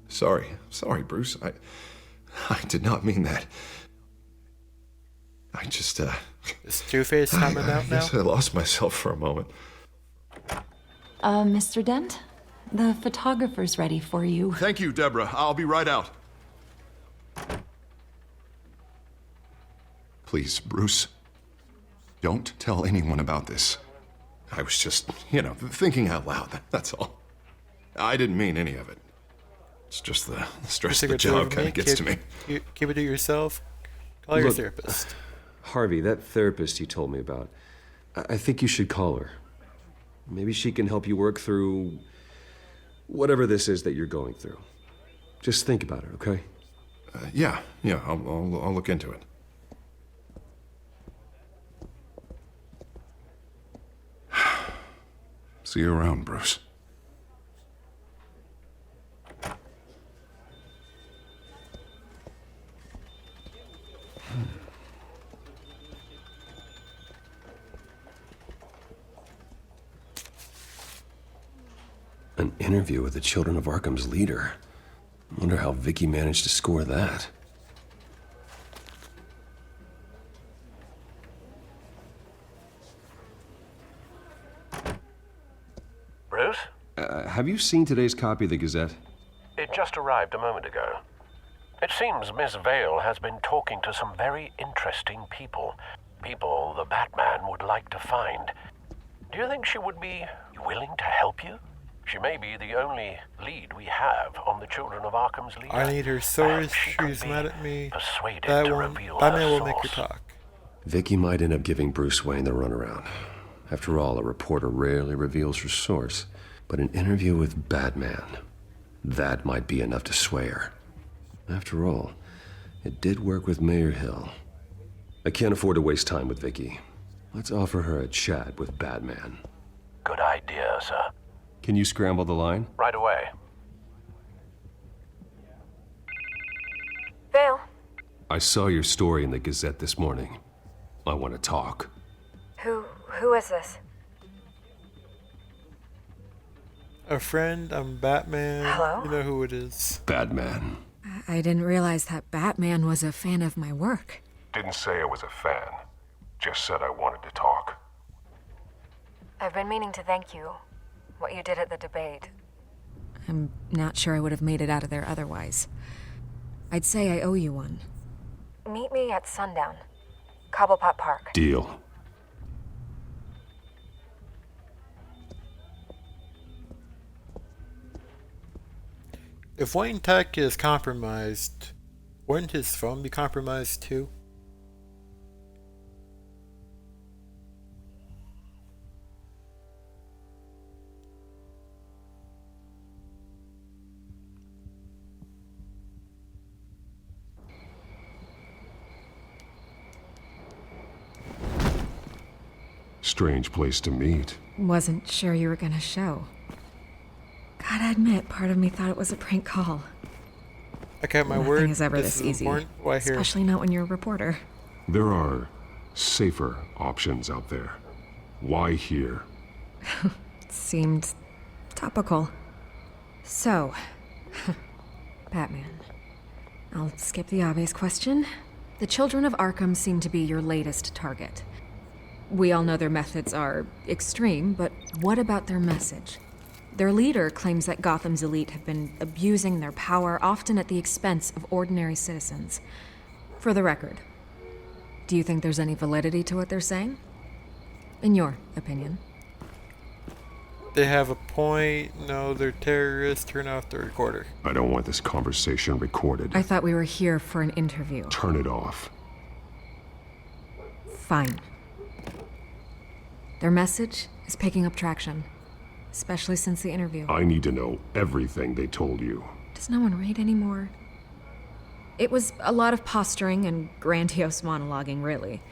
Sorry, Bruce. I did not mean that. I just, Is Two-Face coming out now? I guess I lost myself for a moment. Mr. Dent? The photographer's ready for you. Thank you, Deborah. I'll be right out. Please, Bruce. Don't tell anyone about this. I was just, thinking out loud. That's all. I didn't mean any of it. It's just the stress of the job kind of gets to me. Keep it to yourself. Call your therapist. Harvey, that therapist you told me about, I think you should call her. Maybe she can help you work through whatever this is that you're going through. Just think about it, okay? Yeah, I'll look into it. See you around, Bruce. An interview with the Children of Arkham's leader. I wonder how Vicky managed to score that. Bruce? Have you seen today's copy of the Gazette? It just arrived a moment ago. It seems Miss Vale has been talking to some very interesting people. People the Batman would like to find. Do you think she would be willing to help you? She may be the only lead we have on the Children of Arkham's leader. I need her source. She's mad at me. Persuaded That to one. reveal Batman her will make her source. talk. Vicky might end up giving Bruce Wayne the runaround. After all, a reporter rarely reveals her source. But an interview with Batman, that might be enough to sway her. After all, it did work with Mayor Hill. I can't afford to waste time with Vicky. Let's offer her a chat with Batman. Good idea, sir. Can you scramble the line? Right away. Vale. I saw your story in the Gazette this morning. I want to talk. Who is this? A friend, I'm Batman. Hello? You know who it is. Batman. I didn't realize that Batman was a fan of my work. Didn't say I was a fan. Just said I wanted to talk. I've been meaning to thank you what you did at the debate. I'm not sure I would have made it out of there otherwise. I'd say I owe you one. Meet me at sundown. Cobblepot Park. Deal. If Wayne Tech is compromised, wouldn't his phone be compromised too? Strange place to meet. Wasn't sure you were gonna show. Gotta admit, part of me thought it was a prank call. I got my Nothing word. is ever this this is easy. important. Why here? Especially not when you're a reporter. There are safer options out there. Why here? Seemed topical. So, Batman. I'll skip the obvious question. The children of Arkham seem to be your latest target. We all know their methods are extreme, but what about their message? Their leader claims that Gotham's elite have been abusing their power, often at the expense of ordinary citizens. For the record, do you think there's any validity to what they're saying? In your opinion? They have a point. No, they're terrorists. Turn off the recorder. I don't want this conversation recorded. I thought we were here for an interview. Turn it off. Fine. Their message is picking up traction, especially since the interview. I need to know everything they told you. Does no one read anymore? It was a lot of posturing and grandiose monologuing, really.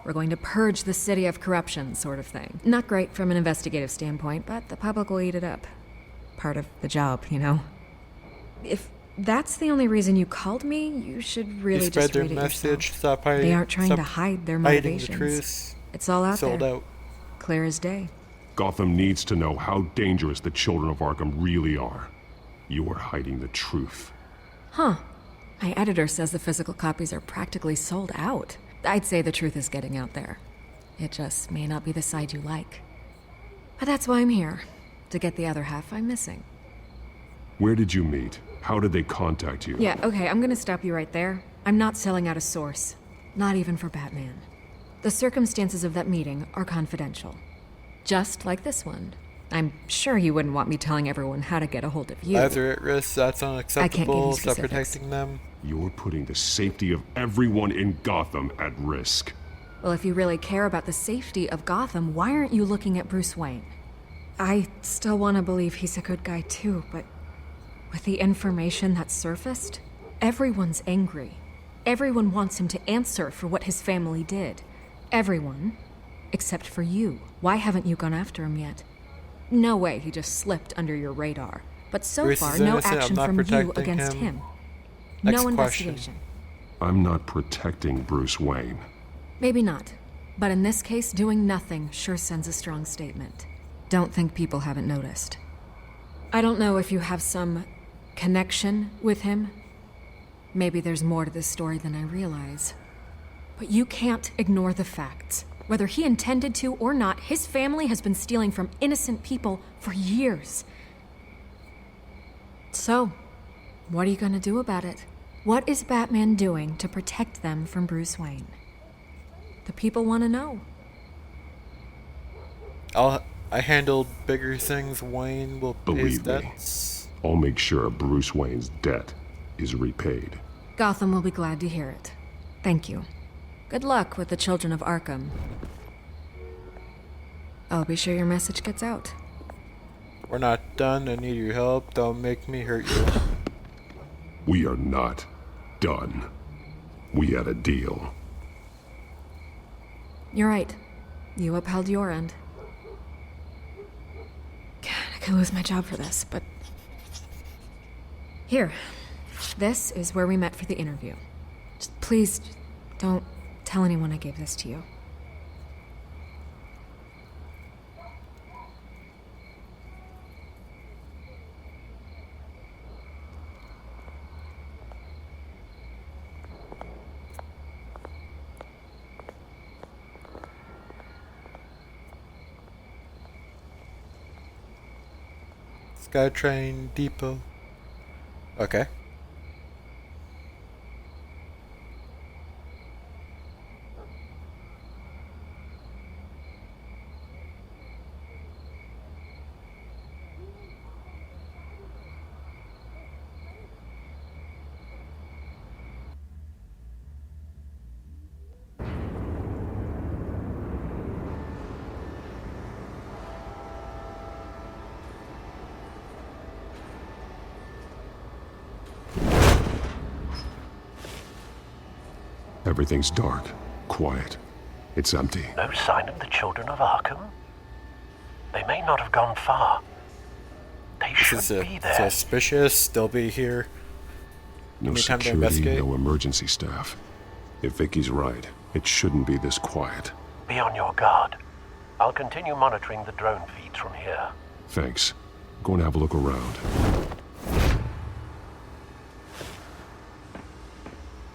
We're going to purge the city of corruption, sort of thing. Not great from an investigative standpoint, but the public will eat it up. Part of the job, you know? If that's the only reason you called me, you should really spread just their read it message. yourself. Stop hiding. They aren't trying stop to hide their hiding motivations. the truth. It's all out Sold there. out. Clear as day. Gotham needs to know how dangerous the children of Arkham really are. You are hiding the truth. Huh. My editor says the physical copies are practically sold out. I'd say the truth is getting out there. It just may not be the side you like. But that's why I'm here, to get the other half I'm missing. Where did you meet? How did they contact you? Yeah, okay, I'm gonna stop you right there. I'm not selling out a source. Not even for Batman. The circumstances of that meeting are confidential. Just like this one. I'm sure you wouldn't want me telling everyone how to get a hold of you. Lives are at risk. That's unacceptable. Stop protecting them. You're putting the safety of everyone in Gotham at risk. Well, if you really care about the safety of Gotham, why aren't you looking at Bruce Wayne? I still want to believe he's a good guy too, but with the information that surfaced, everyone's angry. Everyone wants him to answer for what his family did. Everyone, except for you. Why haven't you gone after him yet? No way he just slipped under your radar. But so Bruce far, is no innocent. action I'm not from you protecting against him. him. Next No question. investigation. I'm not protecting Bruce Wayne. Maybe not. But in this case, doing nothing sure sends a strong statement. Don't think people haven't noticed. I don't know if you have some connection with him. Maybe there's more to this story than I realize. But you can't ignore the facts. Whether he intended to or not, his family has been stealing from innocent people for years. So, what are you gonna do about it? What is Batman doing to protect them from Bruce Wayne? The people want to know. I handled bigger things. Wayne will pay his Believe me, debts. I'll make sure Bruce Wayne's debt is repaid. Gotham will be glad to hear it. Thank you. Good luck with the children of Arkham. I'll be sure your message gets out. We're not done. I need your help. Don't make me hurt you. We are not done. We had a deal. You're right. You upheld your end. God, I could lose my job for this, but... Here. This is where we met for the interview. Just please, don't tell anyone I gave this to you. SkyTrain Depot. Okay. Everything's dark, quiet. It's empty. No sign of the children of Arkham? They may not have gone far. They should be there. Suspicious. They'll be here. No Any time to security, investigate? no emergency staff. If Vicky's right, it shouldn't be this quiet. Be on your guard. I'll continue monitoring the drone feeds from here. Thanks. Go and have a look around.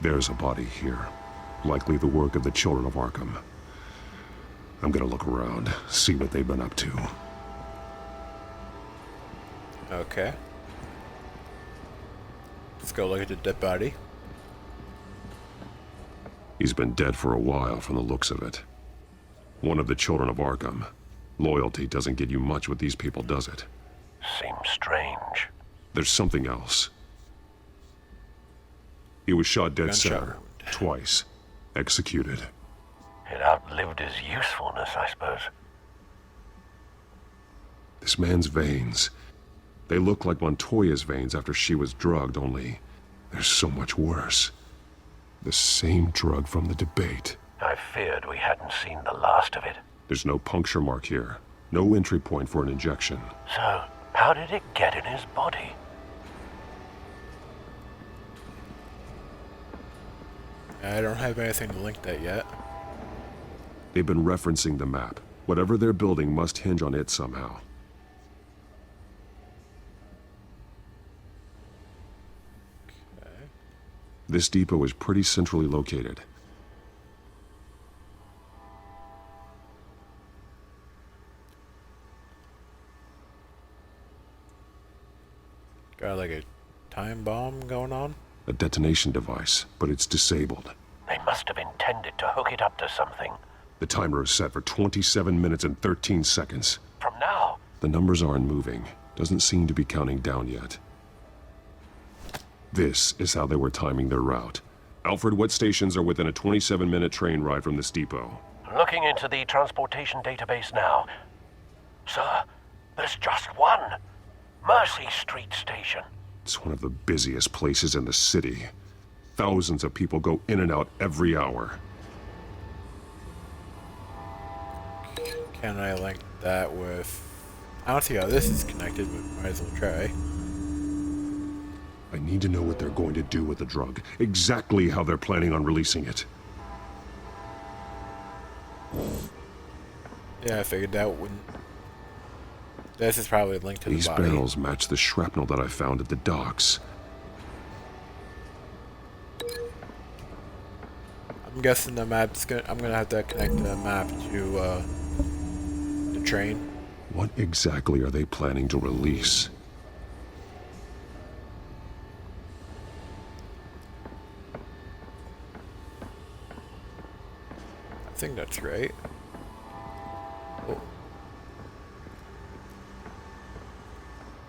There's a body here. Likely the work of the children of Arkham. I'm gonna look around, see what they've been up to. Okay. Let's go look at the dead body. He's been dead for a while from the looks of it. One of the children of Arkham. Loyalty doesn't get you much with these people, does it? Seems strange. There's something else. He was shot dead Gunshot center. wound. Twice. Executed. It outlived his usefulness, I suppose. This man's veins. They look like Montoya's veins after she was drugged, only they're so much worse. The same drug from the debate. I feared we hadn't seen the last of it. There's no puncture mark here. No entry point for an injection. So, how did it get in his body? I don't have anything to link that yet. They've been referencing the map. Whatever they're building must hinge on it somehow. Okay. This depot is pretty centrally located. Got like a time bomb going on? A detonation device, but it's disabled. They must have intended to hook it up to something. The timer is set for 27 minutes and 13 seconds. From now? The numbers aren't moving. Doesn't seem to be counting down yet. This is how they were timing their route. Alfred, what stations are within a 27-minute train ride from this depot? Looking into the transportation database now. Sir, there's just one. Mercy Street Station. It's one of the busiest places in the city. Thousands of people go in and out every hour. Can I link that with... I don't see how this is connected, but might as well try. I need to know what they're going to do with the drug. Exactly how they're planning on releasing it. Yeah, I figured that wouldn't... This is probably linked to the These body. barrels match the shrapnel that I found at the docks. I'm guessing the map's gonna... I'm gonna have to connect the map to, the train. What exactly are they planning to release? I think that's right. Oh.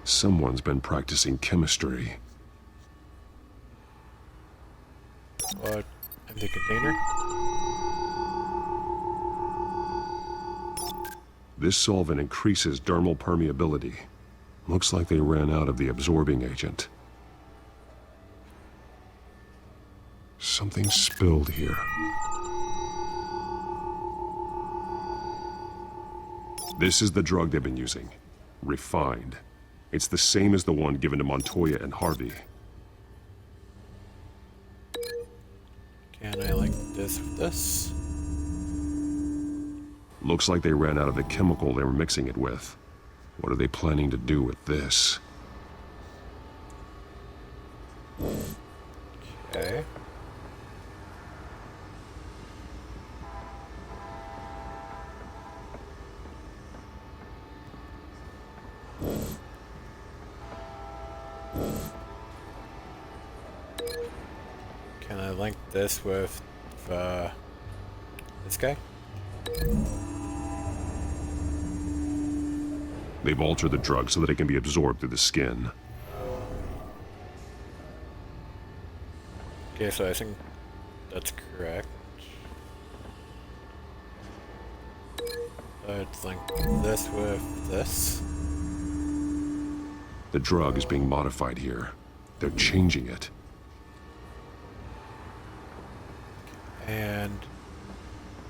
Someone's been practicing chemistry. What? Empty container? This solvent increases dermal permeability. Looks like they ran out of the absorbing agent. Something spilled here. This is the drug they've been using. Refined. It's the same as the one given to Montoya and Harvey. Can I link this with this? Looks like they ran out of the chemical they were mixing it with. What are they planning to do with this? Okay. Can I link this with this guy? They've altered the drug so that it can be absorbed through the skin. Okay, so I think that's correct. Let's link this with this. The drug is being modified here. They're changing it. And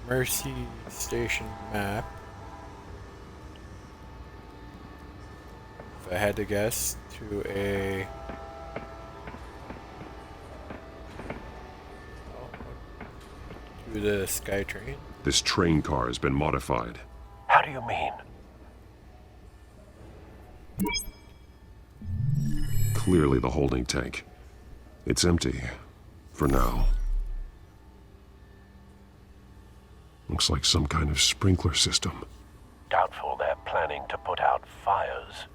Mercy Station map. If I had to guess, to a to the SkyTrain. This train car has been modified. How do you mean? Clearly the holding tank. It's empty. For now. Looks like some kind of sprinkler system. Doubtful they're planning to put out fires.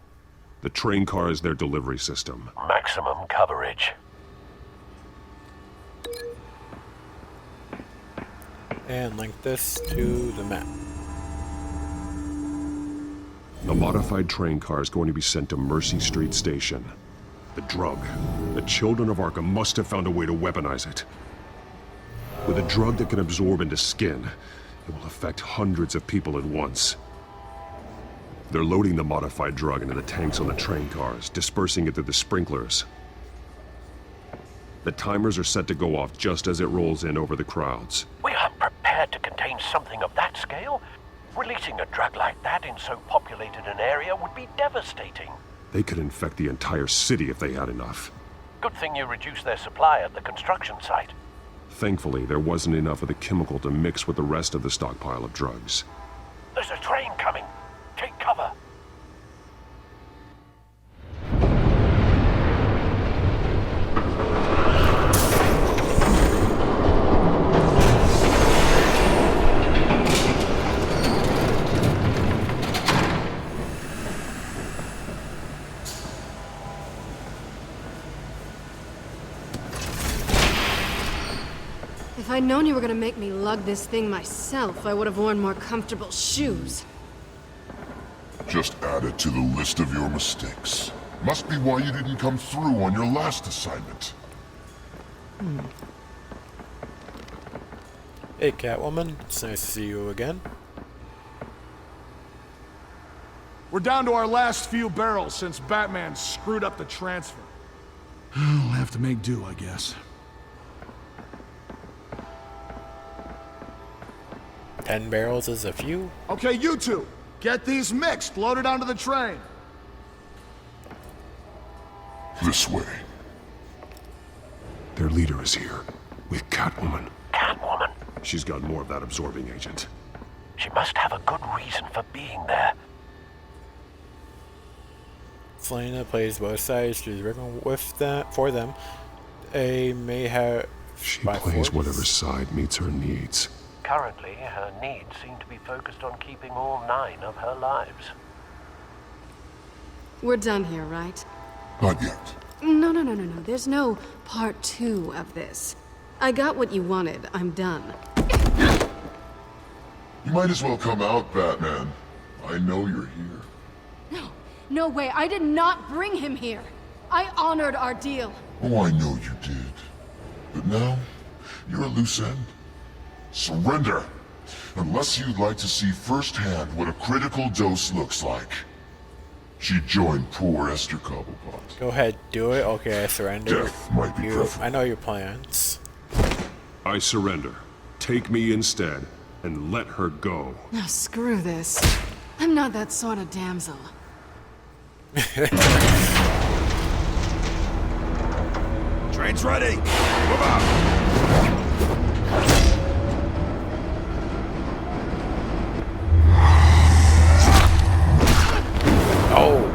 The train car is their delivery system. Maximum coverage. And link this to the map. The modified train car is going to be sent to Mercy Street Station. The drug. The children of Arkham must have found a way to weaponize it. With a drug that can absorb into skin, it will affect hundreds of people at once. They're loading the modified drug into the tanks on the train cars, dispersing it through the sprinklers. The timers are set to go off just as it rolls in over the crowds. We aren't prepared to contain something of that scale. Releasing a drug like that in so populated an area would be devastating. They could infect the entire city if they had enough. Good thing you reduced their supply at the construction site. Thankfully, there wasn't enough of the chemical to mix with the rest of the stockpile of drugs. There's a train coming. Take cover. If I'd known you were gonna make me lug this thing myself, I would have worn more comfortable shoes. Just add it to the list of your mistakes. Must be why you didn't come through on your last assignment. Hey Catwoman, it's nice to see you again. We're down to our last few barrels since Batman screwed up the transfer. We'll have to make do, I guess. 10 barrels is a few. Okay, you two, get these mixed, loaded onto the train. This way. Their leader is here, with Catwoman. Catwoman? She's got more of that absorbing agent. She must have a good reason for being there. Selena plays both sides. She's working with that for them. They may have. She plays whatever side meets her needs. Currently, her needs seem to be focused on keeping all 9 of her lives. We're done here, right? Not yet. No. There's no part 2 of this. I got what you wanted. I'm done. You might as well come out, Batman. I know you're here. No way. I did not bring him here. I honored our deal. Oh, I know you did. But now, you're a loose end. Surrender! Unless you'd like to see firsthand what a critical dose looks like. She joined poor Esther Cobblepot. Go ahead, do it. Okay, I surrender. Death might be preferable. I know your plans. I surrender. Take me instead, and let her go. Now screw this. I'm not that sort of damsel. Train's ready! Move out! Oh!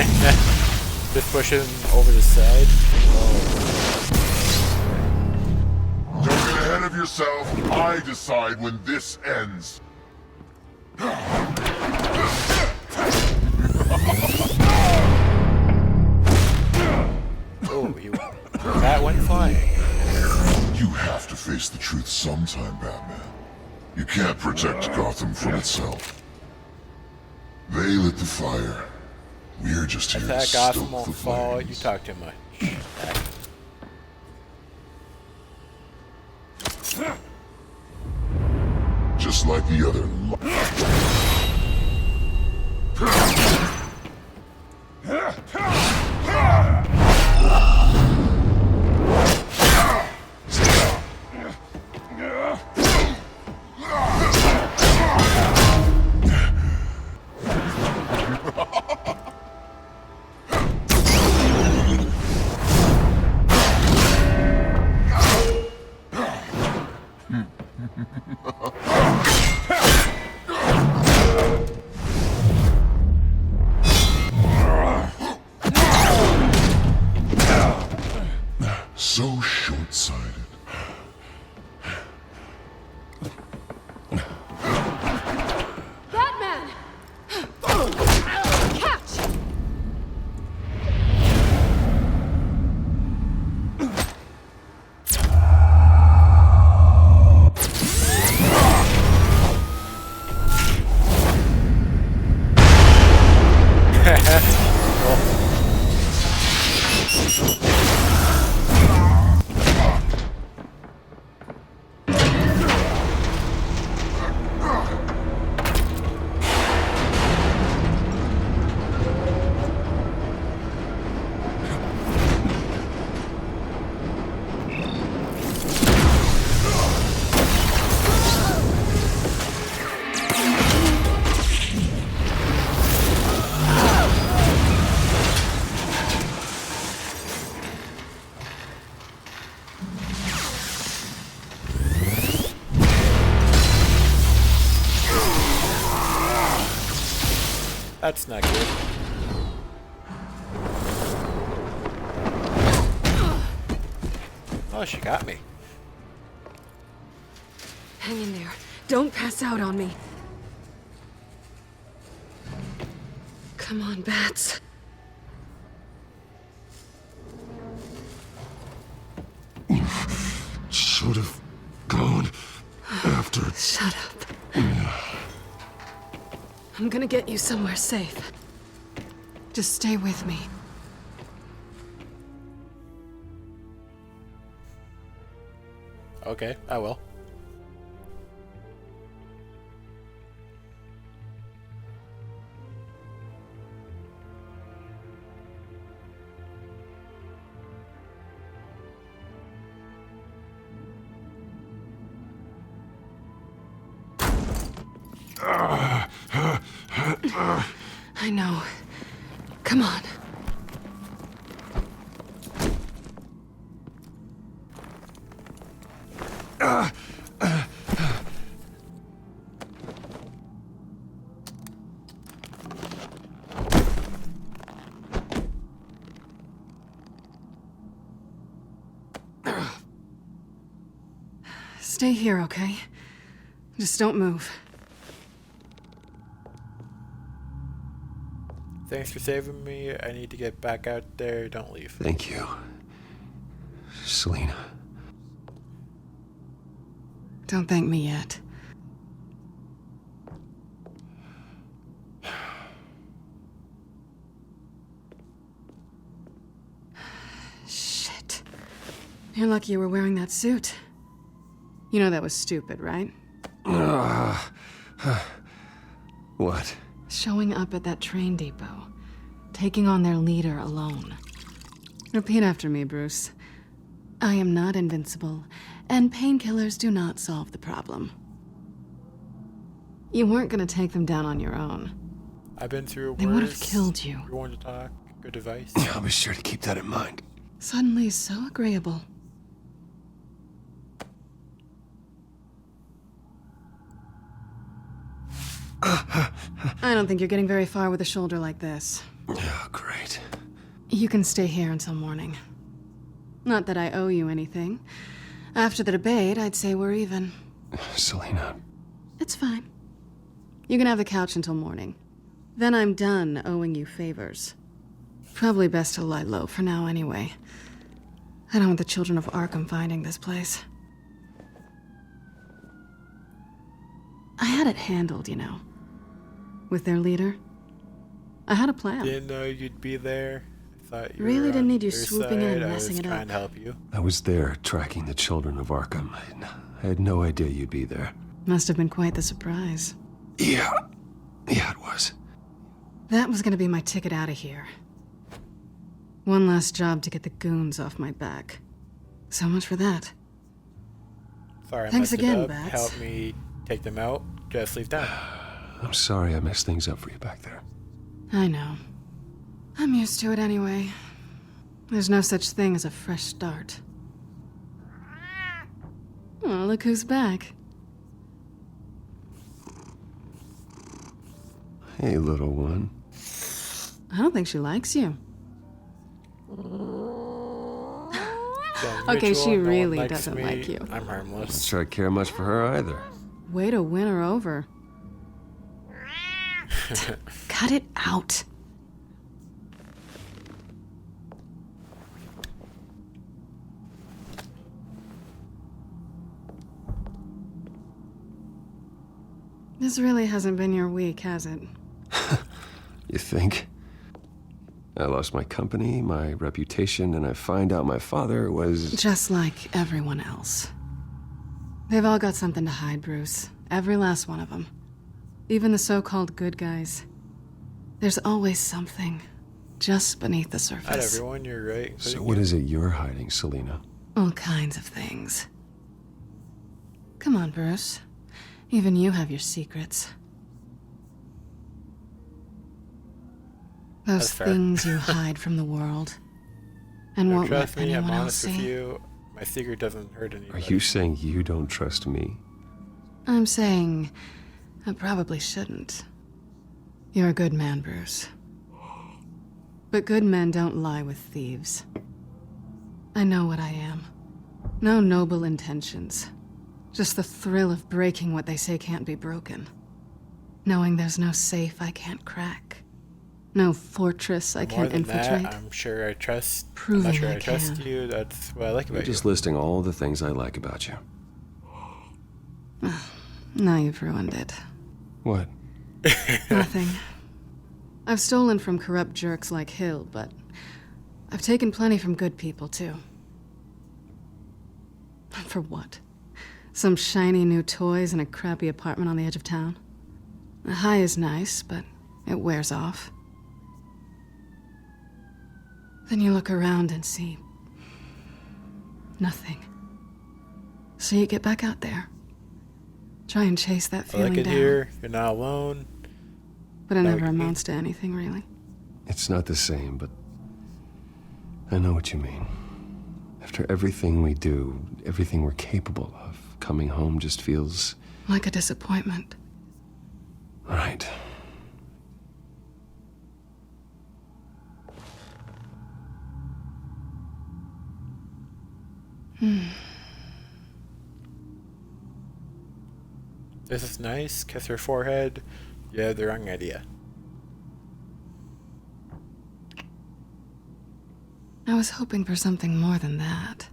Just push him over the side. Don't get ahead of yourself. I decide when this ends. Oh, that went flying. You have to face the truth sometime, Batman. You can't protect Gotham from itself. They lit the fire. We're just here to That stoke Gotham won't the fall. flames. You talk too much. Just like the other. So short-sighted. Batman! Catch! That's not good. Oh, she got me. Hang in there. Don't pass out on me. Come on, Bats. Should have gone after. Shut up. I'm gonna get you somewhere safe. Just stay with me. Okay, I will. I know. Come on. Stay here, okay? Just don't move. Thanks for saving me. I need to get back out there. Don't leave. Thank you, Selina. Don't thank me yet. Shit. You're lucky you were wearing that suit. You know that was stupid, right? What? Showing up at that train depot. Taking on their leader alone. Repeat after me, Bruce. I am not invincible, and painkillers do not solve the problem. You weren't gonna take them down on your own. I've been through worse. They would have killed you. You're one to talk. Good advice. I'll be sure to keep that in mind. Suddenly so agreeable. I don't think you're getting very far with a shoulder like this. Oh, great. You can stay here until morning. Not that I owe you anything. After the debate, I'd say we're even. Selina. It's fine. You can have the couch until morning. Then I'm done owing you favors. Probably best to lie low for now anyway. I don't want the children of Arkham finding this place. I had it handled, you know. With their leader. I had a plan. Didn't know you'd be there. I thought you Really were didn't on need you your swooping in side. and messing I it was up. trying to help you. I was there tracking the children of Arkham. I had no idea you'd be there. Must have been quite the surprise. Yeah, it was. That was gonna be my ticket out of here. One last job to get the goons off my back. So much for that. Sorry, I Thanks messed again, it up. Bats. Help me take them out. Just leave town. I'm sorry I messed things up for you back there. I know. I'm used to it anyway. There's no such thing as a fresh start. Oh, look who's back. Hey, little one. I don't think she likes you. Done Okay, ritual, she no one really likes doesn't me. like you. I'm harmless. Not sure I care much for her either. Way to win her over. Cut it out. This really hasn't been your week, has it? You think? I lost my company, my reputation, and I find out my father was... Just like everyone else. They've all got something to hide, Bruce. Every last one of them. Even the so-called good guys. There's always something just beneath the surface. Not everyone, you're right. So what is it you're hiding, Selina? All kinds of things. Come on, Bruce. Even you have your secrets. Those That's fair. things you hide from the world. And Don't won't let trust me, I'm anyone else honest with see. you. My secret doesn't hurt Are anybody. you saying you don't trust me? I'm saying I probably shouldn't. You're a good man, Bruce. But good men don't lie with thieves. I know what I am. No noble intentions. Just the thrill of breaking what they say can't be broken. Knowing there's no safe I can't crack. No fortress I More can't than infiltrate. that, I'm sure I trust. I'm Proving not sure I I trust can. you. That's what I like You're about just you. listing all the things I like about you. Now you've ruined it. What? Nothing. I've stolen from corrupt jerks like Hill, but I've taken plenty from good people, too. For what? Some shiny new toys and a crappy apartment on the edge of town? The high is nice, but it wears off. Then you look around and see nothing. So you get back out there. Try and chase that I feeling like it down. here. You're not alone. But it Know never what you mean. amounts to anything, really. It's not the same, but I know what you mean. After everything we do, everything we're capable of, coming home just feels... Like a disappointment. right. This is nice. Kiss her forehead. You have the wrong idea. I was hoping for something more than that.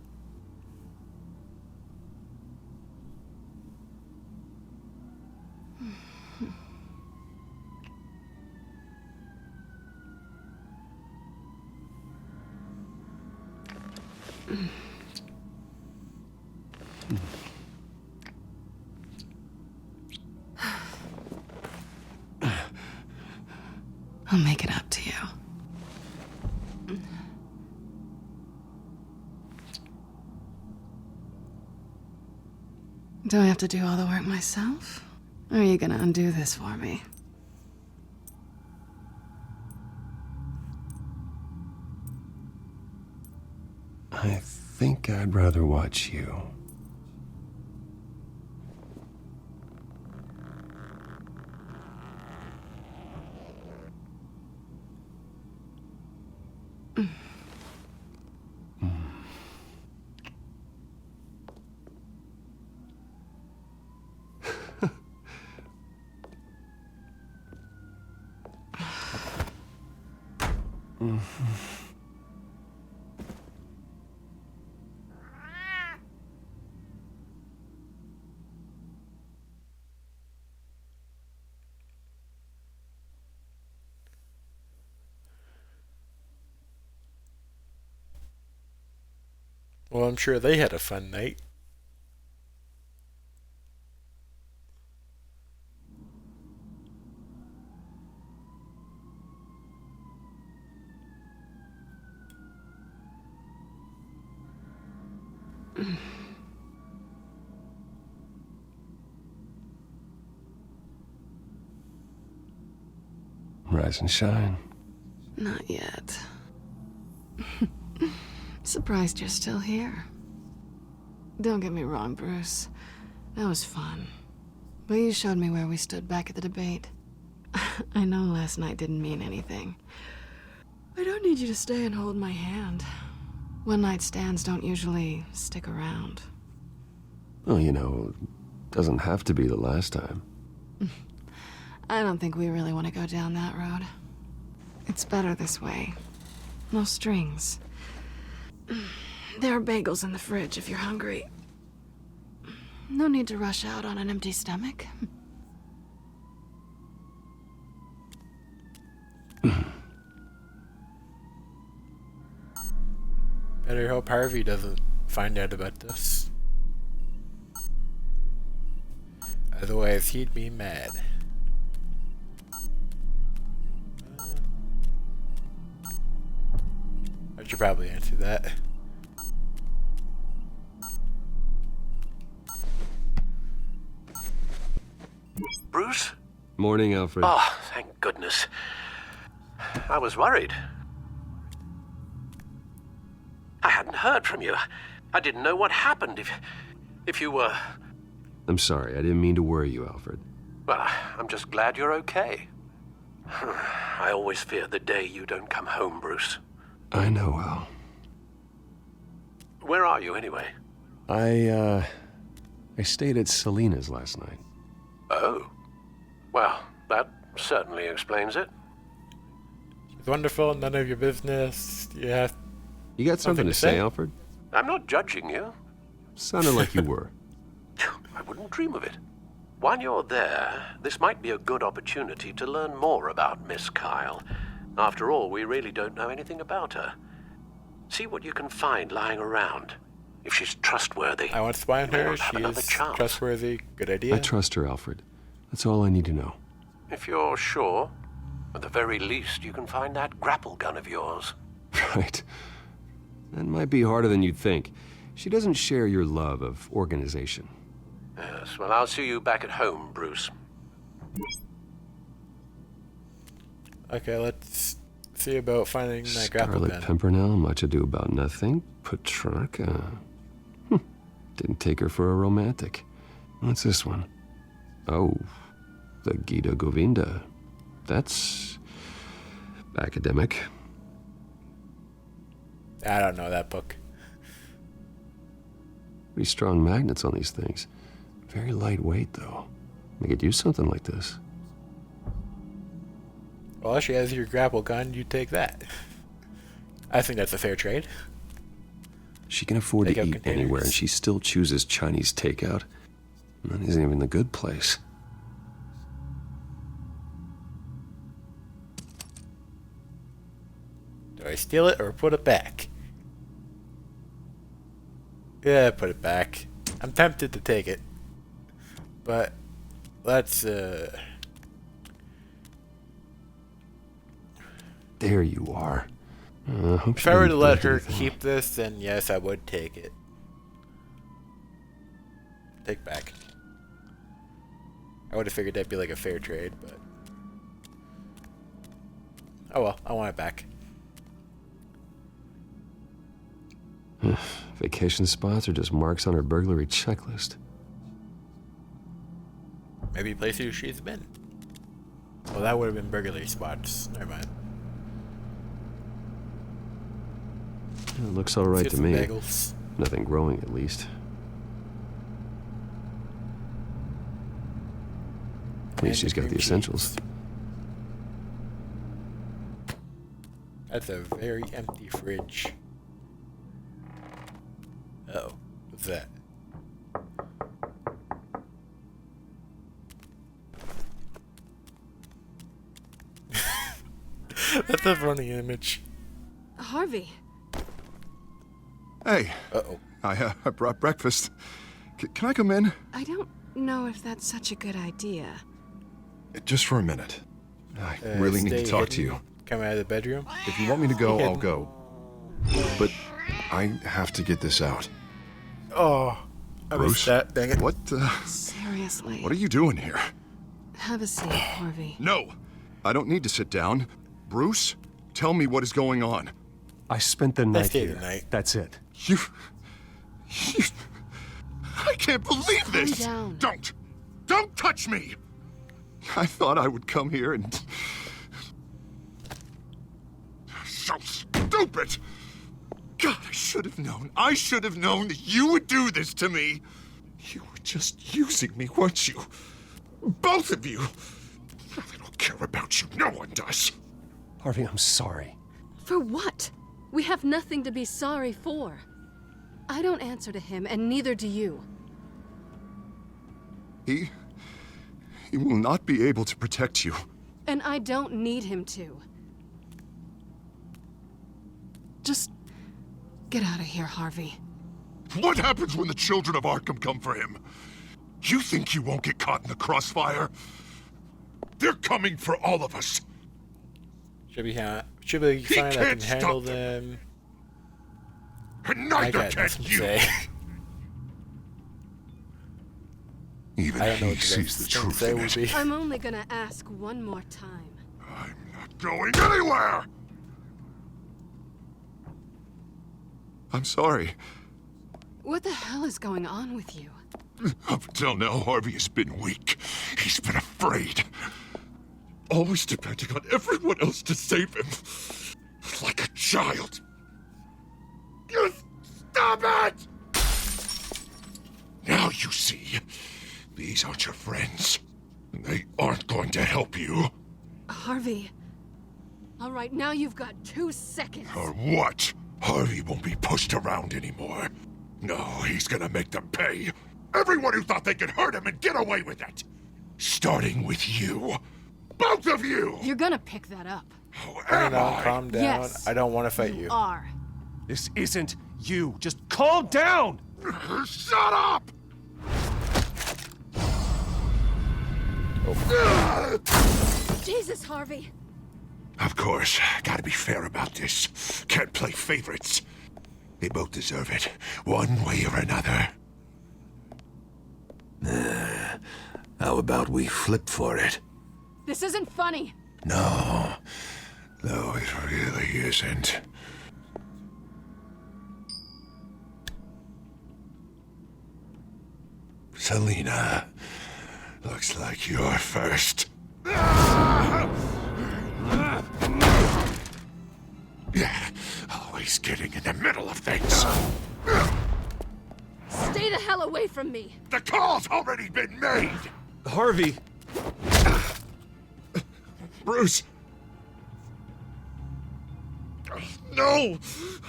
I'll make it up to you. Do I have to do all the work myself? Or are you gonna undo this for me? I think I'd rather watch you. Well, I'm sure they had a fun night. Rise and shine. Not yet. Surprised you're still here. Don't get me wrong, Bruce. That was fun. But you showed me where we stood back at the debate. I know last night didn't mean anything. I don't need you to stay and hold my hand. One-night stands don't usually stick around. Well, you know, doesn't have to be the last time. I don't think we really want to go down that road. It's better this way. No strings. There are bagels in the fridge if you're hungry. No need to rush out on an empty stomach. Better hope Harvey doesn't find out about this. Otherwise, he'd be mad. I should probably answer that. Bruce? Morning, Alfred. Oh, thank goodness. I was worried. I hadn't heard from you. I didn't know what happened if you were... I'm sorry, I didn't mean to worry you, Alfred. Well, I'm just glad you're okay. I always fear the day you don't come home, Bruce. I know, Al. Where are you, anyway? I stayed at Selena's last night. Oh. Well, that certainly explains it. It's wonderful, none of your business. You got something to say, Alfred? I'm not judging you. Sounded like you were. I wouldn't dream of it. While you're there, this might be a good opportunity to learn more about Miss Kyle. After all, we really don't know anything about her. See what you can find lying around. If she's trustworthy, I want to spy on her. She's trustworthy. Good idea. I trust her, Alfred. That's all I need to know. If you're sure, at the very least, you can find that grapple gun of yours. Right. That might be harder than you'd think. She doesn't share your love of organization. Yes, well, I'll see you back at home, Bruce. Okay, let's see about finding that grapple gun. Scarlet Pimpernel, much ado about nothing. Petrarca. Didn't take her for a romantic. What's this one? Oh, the Gita Govinda. That's... academic. I don't know that book. Pretty strong magnets on these things. Very lightweight, though. I could use something like this. Well, she has your grapple gun, you take that. I think that's a fair trade. She can afford to eat anywhere, and she still chooses Chinese takeout. And that isn't even the good place. Do I steal it or put it back? Yeah, put it back. I'm tempted to take it. But let's There you are. if I were to let her keep this, then yes, I would take it. Take back. I would have figured that'd be like a fair trade, but... oh well, I want it back. Vacation spots are just marks on her burglary checklist. Maybe places she's been. Well, that would have been burglary spots. Never mind. It looks all right to me. Bagels. Nothing growing, at least. At least she's got the essentials. That's a very empty fridge. Uh-oh. What's that? That's a funny image. Harvey. Hey. Uh-oh. I brought breakfast. Can I come in? I don't know if that's such a good idea. Just for a minute. I really need to talk to you. Come out of the bedroom? If you want me to go, I'll go. But I have to get this out. Oh, I Bruce, missed that. Dang it. What, Seriously. What are you doing here? Have a seat, Harvey. No! I don't need to sit down. Bruce, tell me what is going on. I spent the night here. That's it. You... I can't believe this! Calm down. Don't touch me! I thought I would come here and... So stupid! God, I should have known. I should have known that you would do this to me. You were just using me, weren't you? Both of you. I don't care about you. No one does. Harvey, I'm sorry. For what? We have nothing to be sorry for. I don't answer to him, and neither do you. He will not be able to protect you. And I don't need him to. Just get out of here, Harvey. What happens when the children of Arkham come for him? You think you won't get caught in the crossfire? They're coming for all of us. Should be fine. I can handle them. And neither can you. Even he sees the truth in it. I'm only gonna ask one more time. I'm not going anywhere! I'm sorry. What the hell is going on with you? Up until now, Harvey has been weak. He's been afraid. Always depending on everyone else to save him. Like a child. You stop it! Now you see, these aren't your friends. And they aren't going to help you. Harvey. All right, now you've got 2 seconds. Or what? Harvey won't be pushed around anymore. No, he's gonna make them pay. Everyone who thought they could hurt him and get away with it. Starting with you. Both of you! You're gonna pick that up. Calm down. Yes, I don't want to fight you. Are. This isn't you. Just calm down! Shut up! Jesus, Harvey. Of course, gotta be fair about this. Can't play favorites. They both deserve it, one way or another. How about we flip for it? This isn't funny. No, it really isn't. Selina, looks like you're first. Yeah, always getting in the middle of things. Stay the hell away from me. The call's already been made! Harvey! Bruce! No!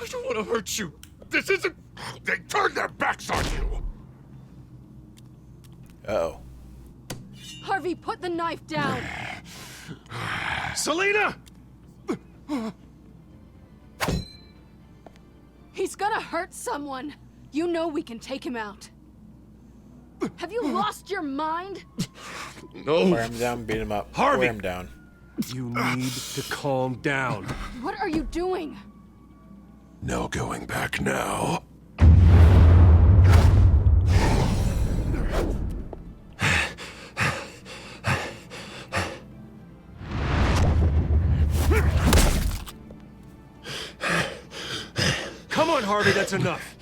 I don't want to hurt you. This isn't... They turned their backs on you! Uh-oh. Harvey, put the knife down. Selina! He's gonna hurt someone. You know we can take him out. Have you lost your mind? No. Wear him down, beat him up. Harvey! Wear him down. You need to calm down. What are you doing? No going back now. Come on, Harvey, that's enough.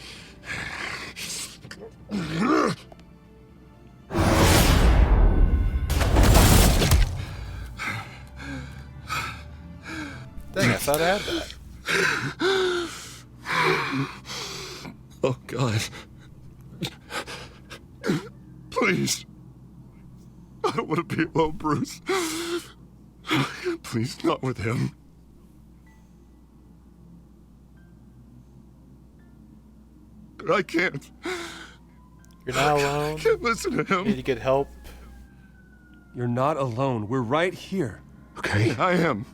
Dang, I thought I had that. Oh, God. Please. I don't want to be alone, Bruce. Please, not with him. Parker. I can't. You're not alone. I can't listen to him. You need to get help. You're not alone. We're right here. Okay, I am.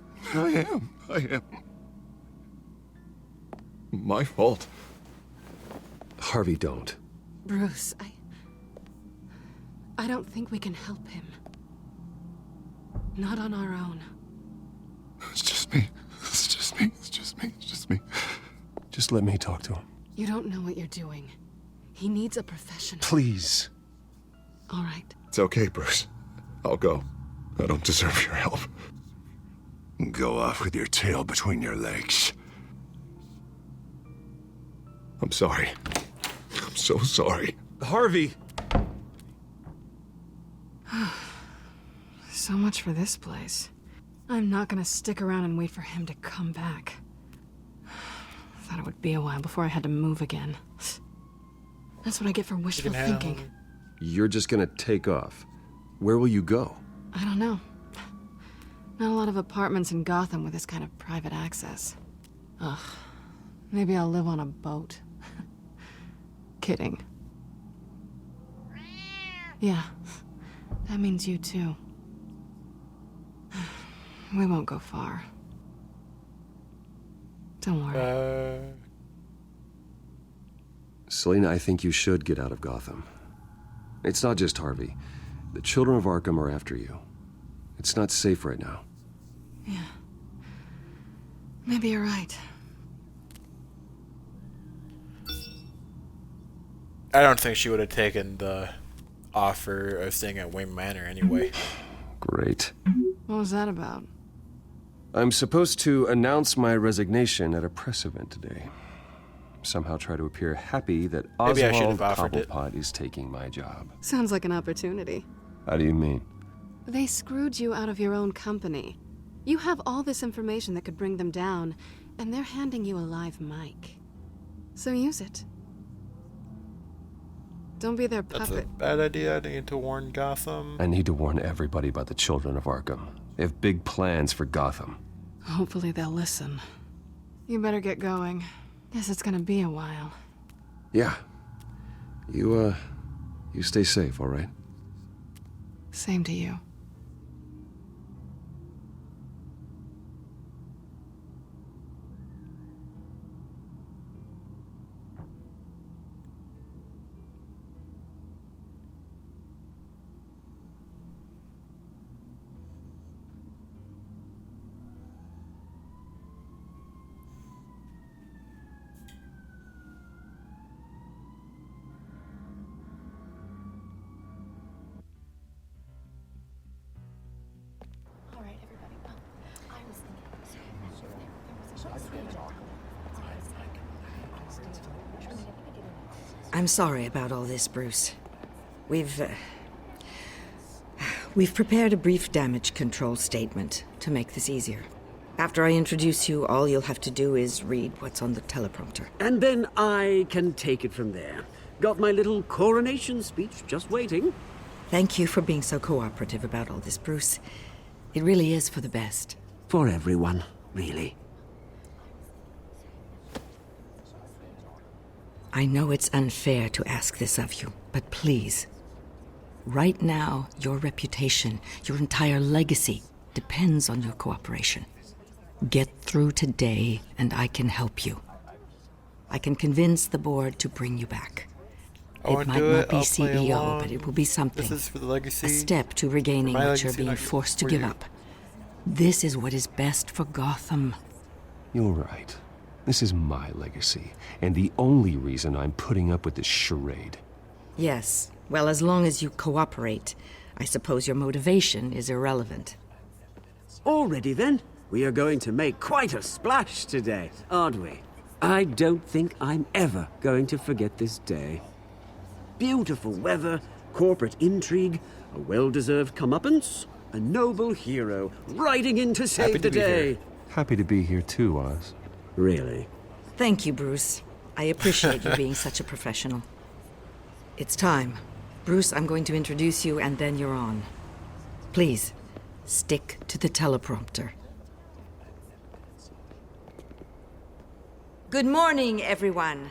My fault. Harvey, don't. Bruce, I don't think we can help him. Not on our own. It's just me. Just let me talk to him. You don't know what you're doing. He needs a professional. Please. All right. It's okay, Bruce. I'll go. I don't deserve your help. Go off with your tail between your legs. I'm sorry. I'm so sorry. Harvey! So much for this place. I'm not gonna stick around and wait for him to come back. Thought it would be a while before I had to move again. That's what I get for wishful thinking. You're just gonna take off. Where will you go? I don't know. Not a lot of apartments in Gotham with this kind of private access. Ugh. Maybe I'll live on a boat. Kidding. Yeah. That means you too. We won't go far. Don't worry. Selina, I think you should get out of Gotham. It's not just Harvey. The children of Arkham are after you. It's not safe right now. Yeah. Maybe you're right. I don't think she would have taken the offer of staying at Wayne Manor anyway. Great. What was that about? I'm supposed to announce my resignation at a press event today. Somehow try to appear happy that Maybe I should Oswald have offered it. Cobblepot is taking my job. Sounds like an opportunity. How do you mean? They screwed you out of your own company. You have all this information that could bring them down, and they're handing you a live mic. So use it. Don't be their puppet. That's a bad idea. I need to warn Gotham. I need to warn everybody about the children of Arkham. They have big plans for Gotham. Hopefully they'll listen. You better get going. Guess it's gonna be a while. Yeah. You stay safe, all right? Same to you. I'm sorry about all this, Bruce. We've prepared a brief damage control statement to make this easier. After I introduce you, all you'll have to do is read what's on the teleprompter. And then I can take it from there. Got my little coronation speech just waiting. Thank you for being so cooperative about all this, Bruce. It really is for the best. For everyone, really. I know it's unfair to ask this of you, but please. Right now, your reputation, your entire legacy, depends on your cooperation. Get through today, and I can help you. I can convince the board to bring you back. It might not be CEO, but it will be something. This is for the legacy. A step to regaining My what you're legacy, being not forced to for give you. up. This is what is best for Gotham. You're right. This is my legacy, and the only reason I'm putting up with this charade. Yes. Well, as long as you cooperate, I suppose your motivation is irrelevant. Already then, we are going to make quite a splash today, aren't we? I don't think I'm ever going to forget this day. Beautiful weather, corporate intrigue, a well-deserved comeuppance, a noble hero riding in to save the day. Happy to be here too, Oz. Really? Thank you, Bruce. I appreciate you being such a professional. It's time. Bruce, I'm going to introduce you, and then you're on. Please, stick to the teleprompter. Good morning, everyone.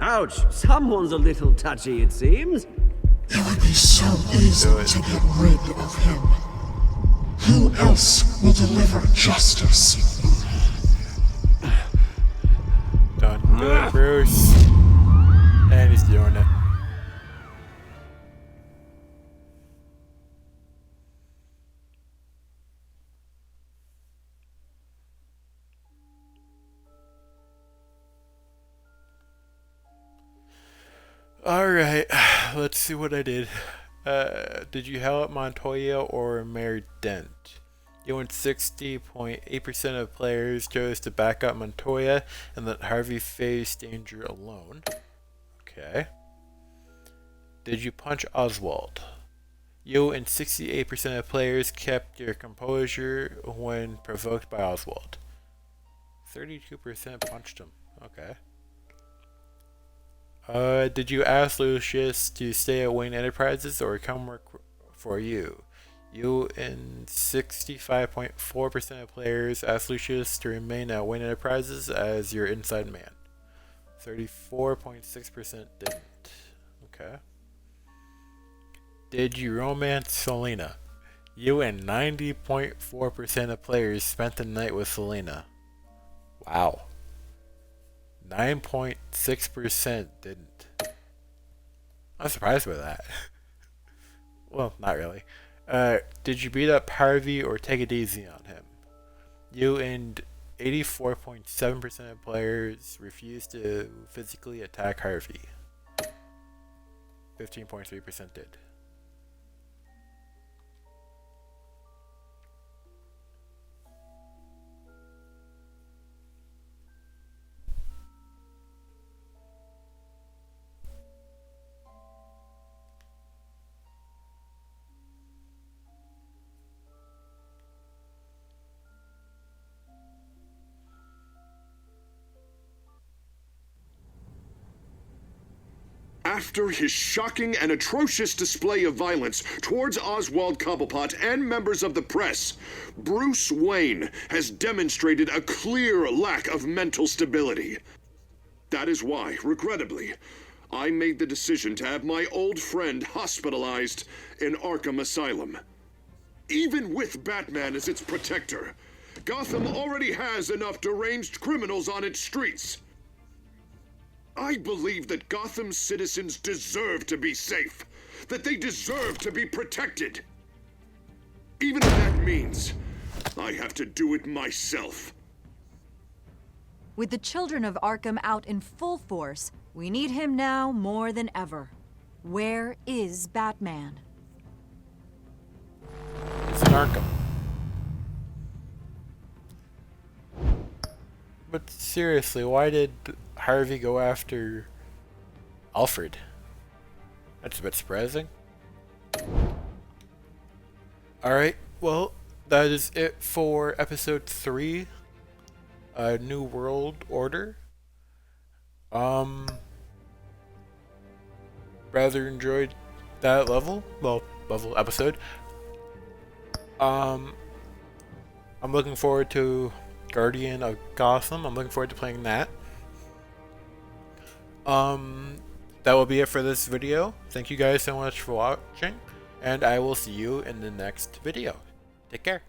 Ouch, someone's a little touchy, it seems. It would be so easy to get rid of him. Who else will deliver justice? Done good, Bruce. And he's doing it. Alright, let's see what I did. Did you help Montoya or Mayor Dent? You and 60.8% of players chose to back up Montoya and let Harvey face danger alone. Okay. Did you punch Oswald? You and 68% of players kept your composure when provoked by Oswald. 32% punched him. Okay. Did you ask Lucius to stay at Wayne Enterprises or come work for you? You and 65.4% of players asked Lucius to remain at Wayne Enterprises as your inside man. 34.6% didn't. Okay. Did you romance Selena? You and 90.4% of players spent the night with Selena. Wow. 9.6% didn't. I'm surprised by that. Well, not really. Did you beat up Harvey or take it easy on him? You and 84.7% of players refused to physically attack Harvey. 15.3% did. After his shocking and atrocious display of violence towards Oswald Cobblepot and members of the press, Bruce Wayne has demonstrated a clear lack of mental stability. That is why, regrettably, I made the decision to have my old friend hospitalized in Arkham Asylum. Even with Batman as its protector, Gotham already has enough deranged criminals on its streets. I believe that Gotham's citizens deserve to be safe, that they deserve to be protected. Even if that means I have to do it myself. With the children of Arkham out in full force, we need him now more than ever. Where is Batman? It's in Arkham. But seriously, why did Harvey go after Alfred? That's a bit surprising. Alright, well, that is it for episode 3. New World Order. Rather enjoyed that level episode. I'm looking forward to Guardian of Gotham. I'm looking forward to playing that. That will be it for this video. Thank you guys so much for watching, and I will see you in the next video. Take care.